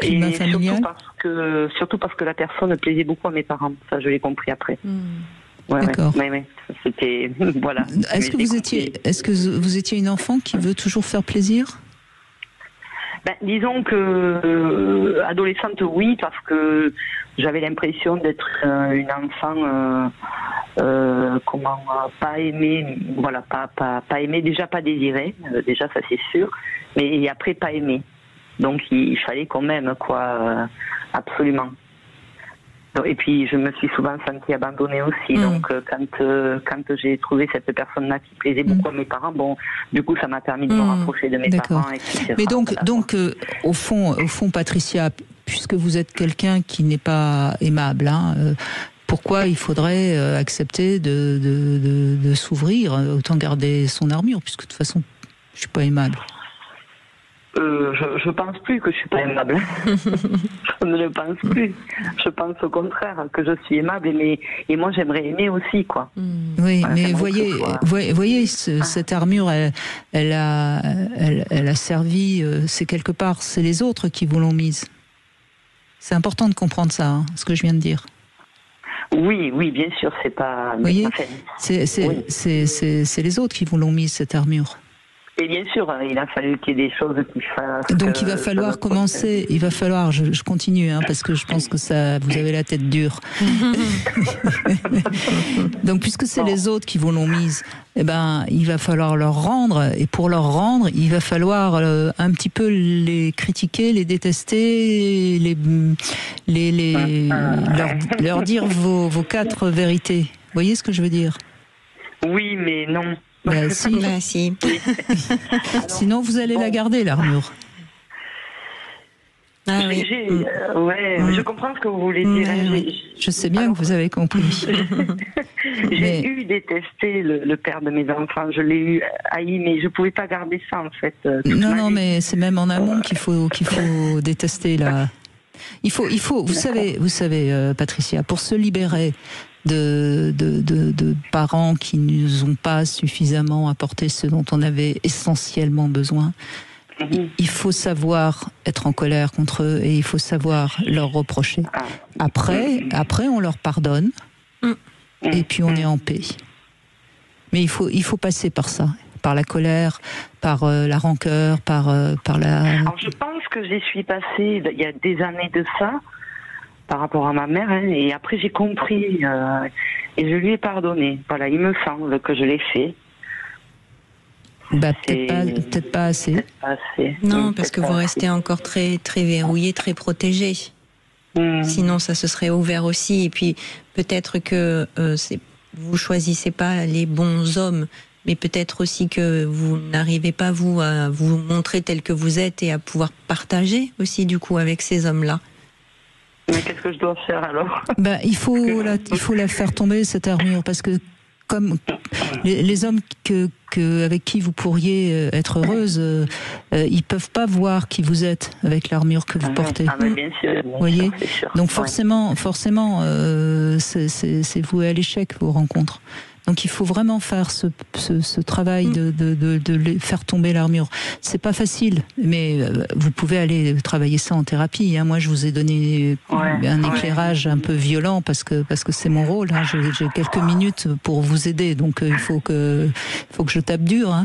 climat familial, surtout parce que la personne plaisait beaucoup à mes parents. Ça, je l'ai compris après. Ouais, d'accord. Ouais. C'était... Voilà. Est-ce que vous étiez une enfant qui veut toujours faire plaisir? Disons que adolescente, oui, parce que j'avais l'impression d'être une enfant pas aimée, voilà, pas aimée, déjà pas désirée, déjà ça c'est sûr, mais après pas aimée. Donc il fallait quand même, absolument. Et puis je me suis souvent sentie abandonnée aussi. Donc quand j'ai trouvé cette personne-là qui plaisait beaucoup à mes parents, du coup ça m'a permis de me rapprocher de mes parents, etc. Mais donc au fond, Patricia, puisque vous êtes quelqu'un qui n'est pas aimable, pourquoi il faudrait accepter de s'ouvrir? Autant garder son armure, puisque de toute façon je suis pas aimable. Je pense plus que je suis pas aimable. Je ne le pense plus. Je pense au contraire que je suis aimable, et moi j'aimerais aimer aussi, quoi. Oui, mais voyez, cette armure, elle a servi. C'est quelque part, c'est les autres qui vous l'ont mise. C'est important de comprendre ça, ce que je viens de dire. Oui, bien sûr, c'est pas. Vous voyez, c'est les autres qui vous l'ont mise, cette armure. Et bien sûr, il a fallu qu'il y ait des choses qui fassent. Donc il va falloir commencer. Il va falloir. Je continue, parce que je pense que vous avez la tête dure. Donc puisque c'est les autres qui vous l'ont mise, il va falloir leur rendre. Et pour leur rendre, il va falloir un petit peu les critiquer, les détester, leur dire vos 4 vérités. Vous voyez ce que je veux dire? Oui, mais non. Si. Sinon, vous allez la garder, l'armure. Oui. Je comprends ce que vous voulez dire. Je sais bien que vous avez compris. J'ai eu détesté le père de mes enfants. Je l'ai eu haï, mais je ne pouvais pas garder ça, en fait. Non, mais c'est même en amont qu'il faut détester là. Il faut. Vous savez, Patricia, pour se libérer de parents qui ne nous ont pas suffisamment apporté ce dont on avait essentiellement besoin, il faut savoir être en colère contre eux, et il faut savoir leur reprocher. Après on leur pardonne, et puis on est en paix. Mais il faut passer par ça, par la colère, par la rancœur, par la... Alors je pense que j'y suis passée il y a des années de ça, par rapport à ma mère, et après j'ai compris, et je lui ai pardonné. Voilà, il me semble que je l'ai fait. Peut-être pas assez. Non, parce que vous restez encore très, très verrouillé, très protégé. Sinon, ça se serait ouvert aussi. Et puis, peut-être que vous choisissez pas les bons hommes, mais peut-être aussi que vous n'arrivez pas, vous, à vous montrer tel que vous êtes, et à pouvoir partager aussi, du coup, avec ces hommes-là. Mais qu'est-ce que je dois faire alors? Il faut la faire tomber, cette armure, parce que comme les hommes avec qui vous pourriez être heureuse, ils peuvent pas voir qui vous êtes avec l'armure que vous portez. Bien sûr. Vous voyez, donc forcément, c'est voué à l'échec, vos rencontres. Donc il faut vraiment faire ce travail de faire tomber l'armure. C'est pas facile, mais vous pouvez aller travailler ça en thérapie. Hein. Moi, je vous ai donné un éclairage un peu violent parce que c'est mon rôle. Hein. J'ai quelques minutes pour vous aider, donc il faut que je tape dur. Hein.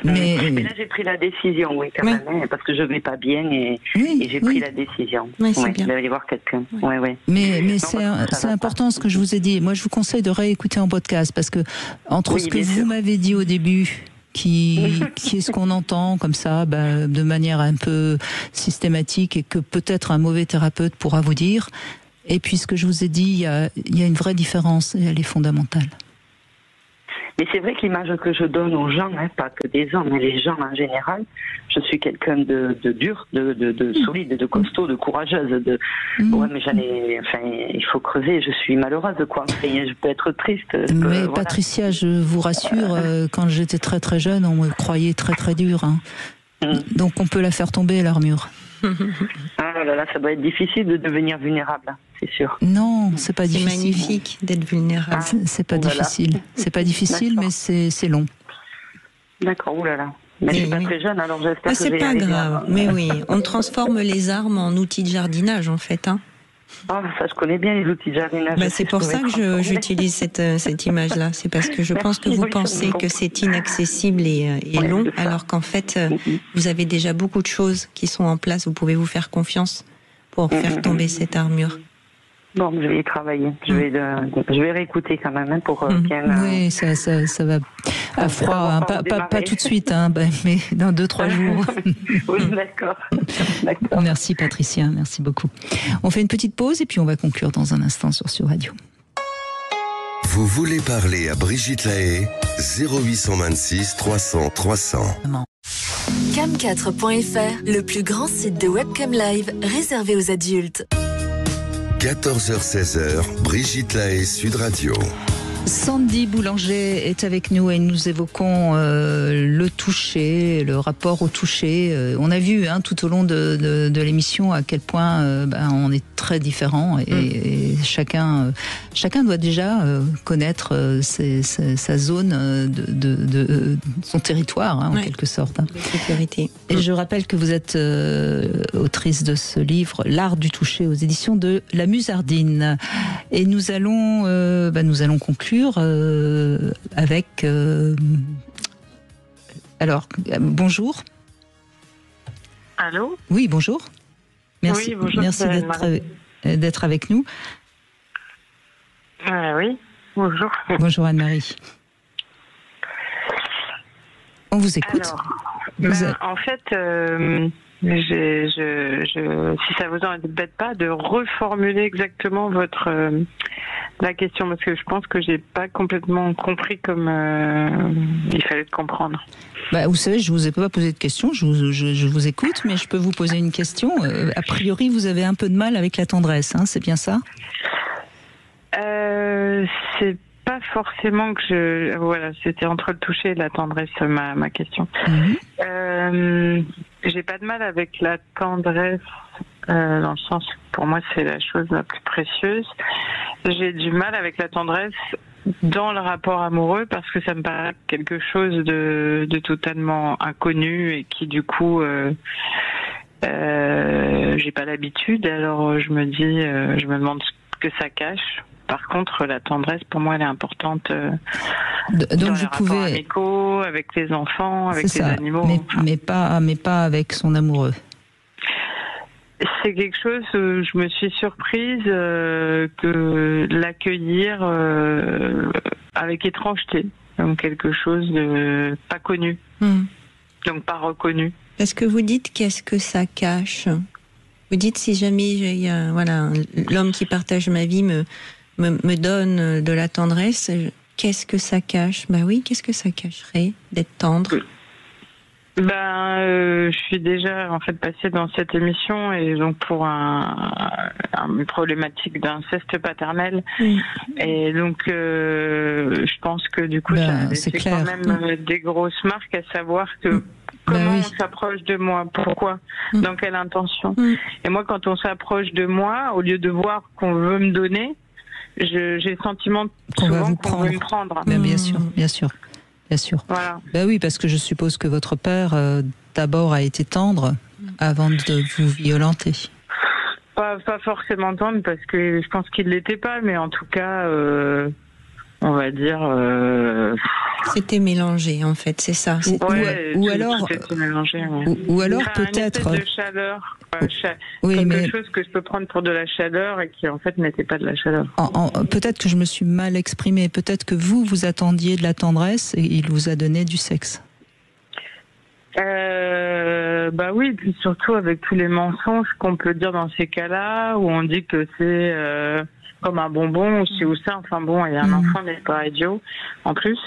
Mais là, j'ai pris la décision, oui, quand même, parce que je vais pas bien et j'ai pris la décision. Oui, c'est bien. Je vais aller voir quelqu'un. Mais c'est important ce que je vous ai dit. Moi, je vous conseille de réécouter en podcast parce que entre ce que vous m'avez dit au début, qui est ce qu'on entend comme ça, de manière un peu systématique et que peut-être un mauvais thérapeute pourra vous dire, et puis ce que je vous ai dit, il y a une vraie différence et elle est fondamentale. Mais c'est vrai que l'image que je donne aux gens, pas que des hommes, mais les gens en général, je suis quelqu'un de dur, de solide, de costaud, de courageuse. Ouais, mais il faut creuser. Je suis malheureuse, quoi. Je peux être triste. Mais Patricia, je vous rassure, quand j'étais très très jeune, on me croyait très très dur. Hein. Donc on peut la faire tomber, l'armure. Ah là là, ça doit être difficile de devenir vulnérable, c'est sûr. Non, c'est pas difficile. C'est magnifique d'être vulnérable. C'est pas difficile. C'est pas difficile, mais c'est long. D'accord, oulala. Mais je suis pas très jeune, alors j'espère que c'est pas grave. Mais oui, on transforme les armes en outils de jardinage, en fait. Hein. Ah, ça, je connais bien les outils de jardinage. C'est pour ça que j'utilise cette image-là. C'est parce que je pense que vous pensez que c'est inaccessible et long, alors qu'en fait, vous avez déjà beaucoup de choses qui sont en place. Vous pouvez vous faire confiance pour faire tomber cette armure. Bon, je vais y travailler. Je vais réécouter quand même pour bien... Oui, ça va à froid, pas tout de suite, mais dans 2-3 jours. Oui, d'accord. Merci Patricia, merci beaucoup. On fait une petite pause et puis on va conclure dans un instant sur Sud Radio. Vous voulez parler à Brigitte Lahaie, 0826 300 300. Cam4.fr, le plus grand site de webcam live réservé aux adultes. 14h-16h, Brigitte Lahaie, Sud Radio. Sandy Boulanger est avec nous et nous évoquons le toucher, le rapport au toucher. On a vu tout au long de l'émission à quel point on est très différents et chacun doit déjà connaître sa zone de son territoire, en quelque sorte. De sécurité. Et je rappelle que vous êtes autrice de ce livre, L'art du toucher, aux éditions de La Musardine. Et nous allons conclure avec... Alors, bonjour. Allô ? Oui, bonjour. Merci, oui, bonjour, merci d'être avec nous. Oui, bonjour. Bonjour Anne-Marie. On vous écoute. Alors, en fait... si ça vous embête pas, de reformuler exactement la question, parce que je pense que j'ai pas complètement compris comme il fallait le comprendre. Vous savez, je vous ai pas posé de questions, je vous écoute, mais je peux vous poser une question. A priori, vous avez un peu de mal avec la tendresse, c'est bien ça ? C'est pas forcément que voilà, c'était entre le toucher et la tendresse ma question. J'ai pas de mal avec la tendresse dans le sens que pour moi c'est la chose la plus précieuse. J'ai du mal avec la tendresse dans le rapport amoureux parce que ça me paraît quelque chose de totalement inconnu et qui du coup j'ai pas l'habitude, alors je me demande ce que ça cache. Par contre, la tendresse, pour moi, elle est importante dans les rapports amicaux, avec les enfants, avec les animaux. Mais pas avec son amoureux. C'est quelque chose où je me suis surprise que l'accueillir avec étrangeté, comme quelque chose de pas connu, donc pas reconnu. Parce que vous dites qu'est-ce que ça cache ? Vous dites si jamais l'homme qui partage ma vie me donne de la tendresse, qu'est-ce que ça cache ? Oui, qu'est-ce que ça cacherait d'être tendre ? Je suis déjà en fait passée dans cette émission et donc pour une problématique d'inceste paternel et donc je pense que du coup c'est quand même des grosses marques à savoir que comment on s'approche de moi, pourquoi, dans quelle intention. Et moi quand on s'approche de moi, au lieu de voir qu'on veut me donner, j'ai le sentiment qu'on va vous qu'on veut me prendre. Ben, bien sûr, bien sûr. Bien sûr. Voilà. Ben oui, parce que je suppose que votre père, d'abord, a été tendre avant de vous violenter. Pas forcément tendre, parce que je pense qu'il ne l'était pas, mais en tout cas, on va dire... C'était mélangé, en fait, c'est ça. Ou alors peut-être... Une espèce de chaleur. Oui, quelque chose que je peux prendre pour de la chaleur et qui, en fait, n'était pas de la chaleur. Peut-être que je me suis mal exprimée. Peut-être que vous attendiez de la tendresse et il vous a donné du sexe. Bah oui, puis surtout avec tous les mensonges qu'on peut dire dans ces cas-là, où on dit que c'est comme un bonbon ou ci ou ça. Enfin bon, il y a un enfant n'est pas idiot en plus.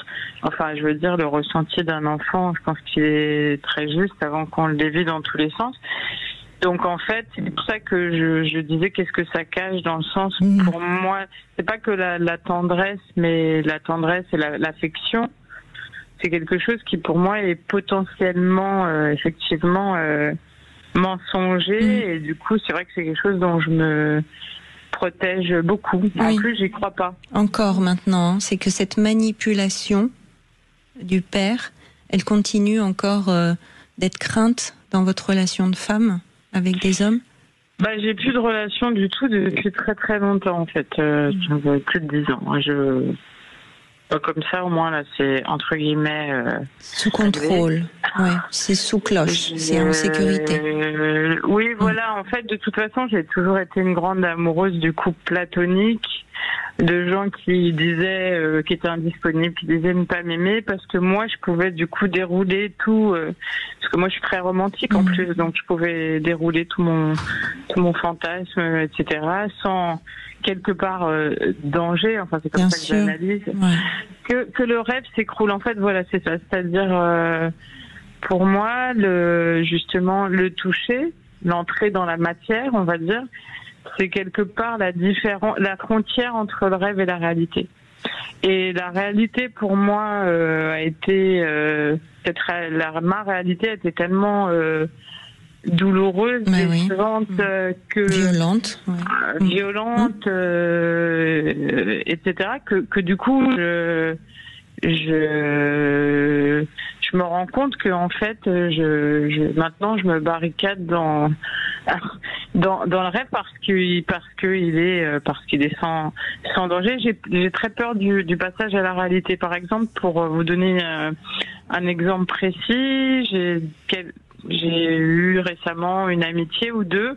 Enfin, je veux dire, le ressenti d'un enfant, je pense qu'il est très juste avant qu'on le dévie dans tous les sens. Donc en fait, c'est pour ça que je disais qu'est-ce que ça cache, dans le sens pour moi, c'est pas que la tendresse, mais la tendresse et l'affection. C'est quelque chose qui, pour moi, est potentiellement, effectivement, mensonger. Et du coup, c'est vrai que c'est quelque chose dont je me protège beaucoup. En plus, j'y crois pas. Encore maintenant, c'est que cette manipulation du père, elle continue encore d'être crainte dans votre relation de femme avec des hommes? Bah, j'ai plus de relation du tout depuis très très longtemps, en fait. Plus de 10 ans. Comme ça, au moins, là, c'est entre guillemets... sous contrôle, ouais, c'est sous cloche, c'est en sécurité. Oui, voilà, en fait, de toute façon, j'ai toujours été une grande amoureuse du couple platonique, de gens qui disaient, qui étaient indisponibles, qui disaient ne pas m'aimer, parce que moi, je pouvais du coup dérouler tout... parce que moi, je suis très romantique en plus, donc je pouvais dérouler tout mon fantasme, etc., sans... quelque part danger, enfin c'est comme ça que j'analyse, que le rêve s'écroule. En fait, voilà, c'est ça. C'est-à-dire, pour moi, justement, le toucher, l'entrée dans la matière, on va dire, c'est quelque part la frontière entre le rêve et la réalité. Et la réalité, pour moi, a été... ma réalité a été tellement... douloureuse, décevante, violente, etc. Que du coup je me rends compte que en fait maintenant je me barricade dans le rêve parce qu'il est sans danger. J'ai très peur du passage à la réalité. Par exemple, pour vous donner un exemple précis, j'ai eu récemment une amitié ou deux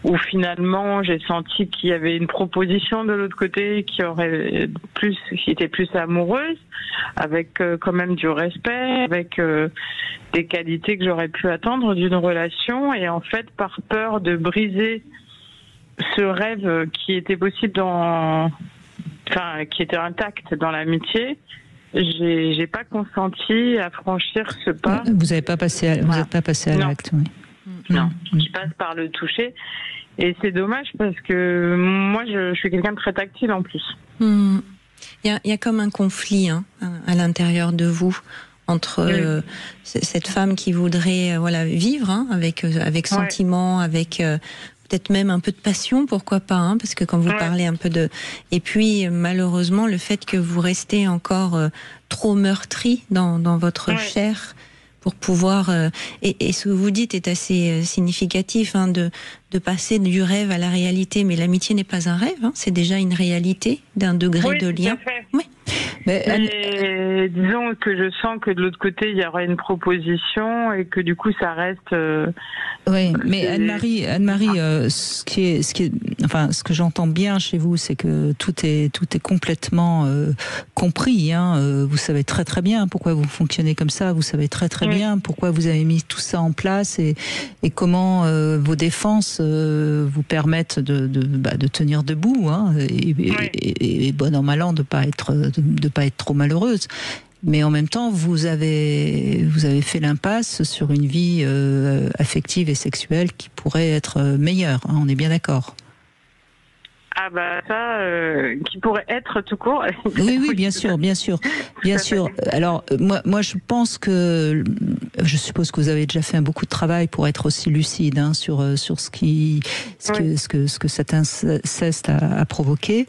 où finalement j'ai senti qu'il y avait une proposition de l'autre côté qui était plus amoureuse, avec quand même du respect, avec des qualités que j'aurais pu attendre d'une relation, et en fait par peur de briser ce rêve qui était possible qui était intact dans l'amitié, j'ai pas consenti à franchir ce pas. Vous n'êtes pas passé à l'acte, oui. Non, je passe par le toucher. Et c'est dommage parce que moi, je suis quelqu'un de très tactile en plus. Il y a comme un conflit à l'intérieur de vous entre cette femme qui voudrait vivre avec sentiment, avec... peut-être même un peu de passion, pourquoi pas, parce que quand vous parlez un peu de... Et puis, malheureusement, le fait que vous restez encore trop meurtri dans votre chair pour pouvoir... Et ce que vous dites est assez significatif, de passer du rêve à la réalité. Mais l'amitié n'est pas un rêve, c'est déjà une réalité d'un degré de lien. Tout à fait. Oui. Mais disons que je sens que de l'autre côté, il y aura une proposition et que du coup, ça reste... Oui, mais Anne-Marie, ce que j'entends bien chez vous, c'est que tout est complètement compris. Vous savez très très bien pourquoi vous fonctionnez comme ça. Vous savez très très bien pourquoi vous avez mis tout ça en place et comment vos défenses vous permettent de tenir debout, et bon an mal an de pas être trop malheureuse. Mais en même temps, vous avez fait l'impasse sur une vie affective et sexuelle qui pourrait être meilleure. On est bien d'accord. Ah bah ça, qui pourrait être tout court. Oui, bien sûr. Alors moi, je pense que, je suppose que vous avez déjà fait beaucoup de travail pour être aussi lucide sur ce que cet inceste a provoqué.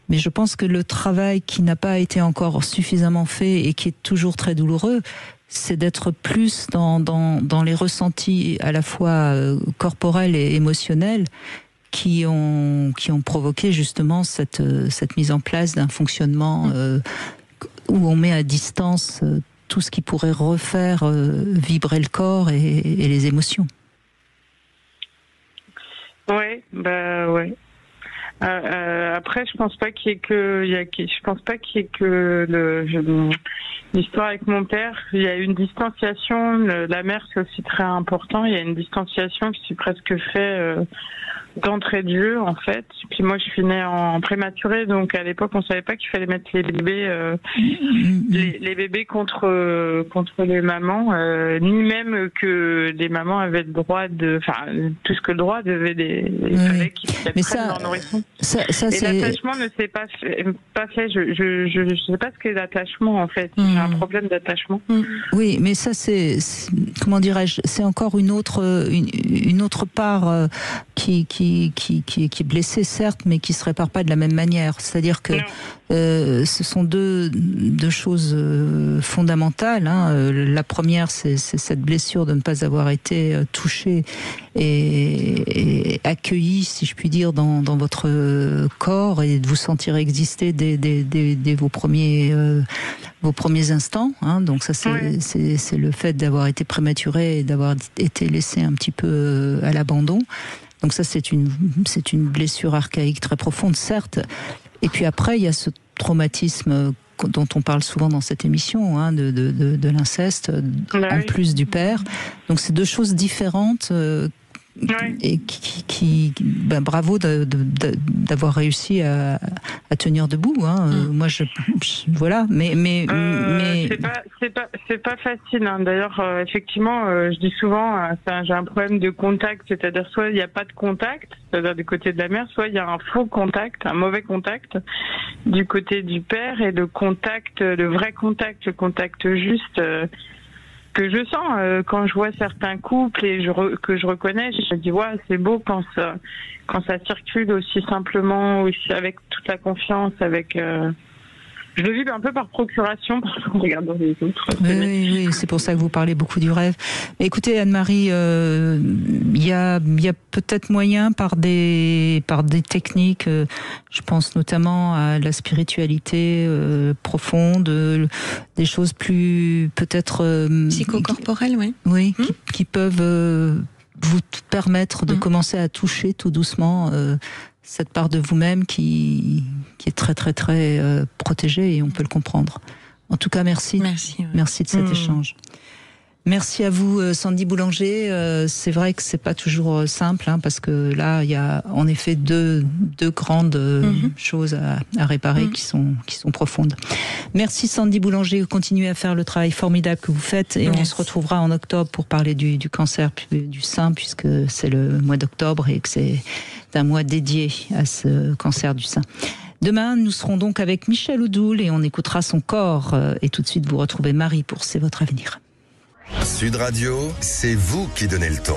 Mais je pense que le travail qui n'a pas été encore suffisamment fait et qui est toujours très douloureux, c'est d'être plus dans les ressentis à la fois corporels et émotionnels qui ont provoqué justement cette mise en place d'un fonctionnement où on met à distance tout ce qui pourrait refaire vibrer le corps et les émotions. Ouais, bah ouais. Après, je pense pas qu'il y ait que l'histoire avec mon père. Il y a une distanciation. La mère, c'est aussi très important. Il y a une distanciation qui s'est presque fait d'entrée de jeu, en fait. Puis moi, je suis née en prématuré, donc à l'époque, on savait pas qu'il fallait mettre les bébés, les bébés contre les mamans, ni même que les mamans avaient le droit plus que le droit, il fallait qu'ils prennent leur nourrisson. Et l'attachement ne s'est pas fait. Je sais pas ce qu'est l'attachement, en fait. J'ai un problème d'attachement. Oui, mais ça, c'est comment dirais-je, c'est encore une autre part qui est blessée, certes, mais qui se répare pas de la même manière. C'est-à-dire que ce sont deux choses fondamentales. La première, c'est cette blessure de ne pas avoir été touchée et accueillie, si je puis dire, dans votre corps, et de vous sentir exister dès vos premiers instants. Donc ça, c'est le fait d'avoir été prématuré et d'avoir été laissé un petit peu à l'abandon. Donc ça, c'est une blessure archaïque très profonde, certes. Et puis après, il y a ce traumatisme dont on parle souvent dans cette émission, de l'inceste, en plus du père. Donc c'est deux choses différentes. Et bravo d'avoir réussi à tenir debout. Moi, voilà. Mais c'est pas facile. D'ailleurs, effectivement, je dis souvent, j'ai un problème de contact, c'est-à-dire soit il n'y a pas de contact, c'est-à-dire du côté de la mère, soit il y a un faux contact, un mauvais contact du côté du père, et le vrai contact, le contact juste. Que je sens quand je vois certains couples et que je reconnais, je me dis c'est beau quand ça circule aussi simplement, aussi avec toute la confiance, avec je le vis un peu par procuration en regardant les autres. Oui, c'est pour ça que vous parlez beaucoup du rêve. Mais écoutez, Anne-Marie, il y a peut-être moyen par des techniques, je pense notamment à la spiritualité profonde, des choses plus peut-être psychocorporelles, oui, qui peuvent vous permettre de commencer à toucher tout doucement cette part de vous-même qui est très très très protégée, et on peut le comprendre. En tout cas, merci de cet échange. Merci à vous, Sandy Boulanger. C'est vrai que c'est pas toujours simple, parce que là, il y a en effet deux grandes choses à réparer qui sont profondes. Merci, Sandy Boulanger. Continuez à faire le travail formidable que vous faites, et on se retrouvera en octobre pour parler du cancer du sein, puisque c'est le mois d'octobre et que c'est un mois dédié à ce cancer du sein. Demain, nous serons donc avec Michel Oudoul et on écoutera son corps. Et tout de suite, vous retrouvez Marie pour C'est votre avenir. Sud Radio, c'est vous qui donnez le ton.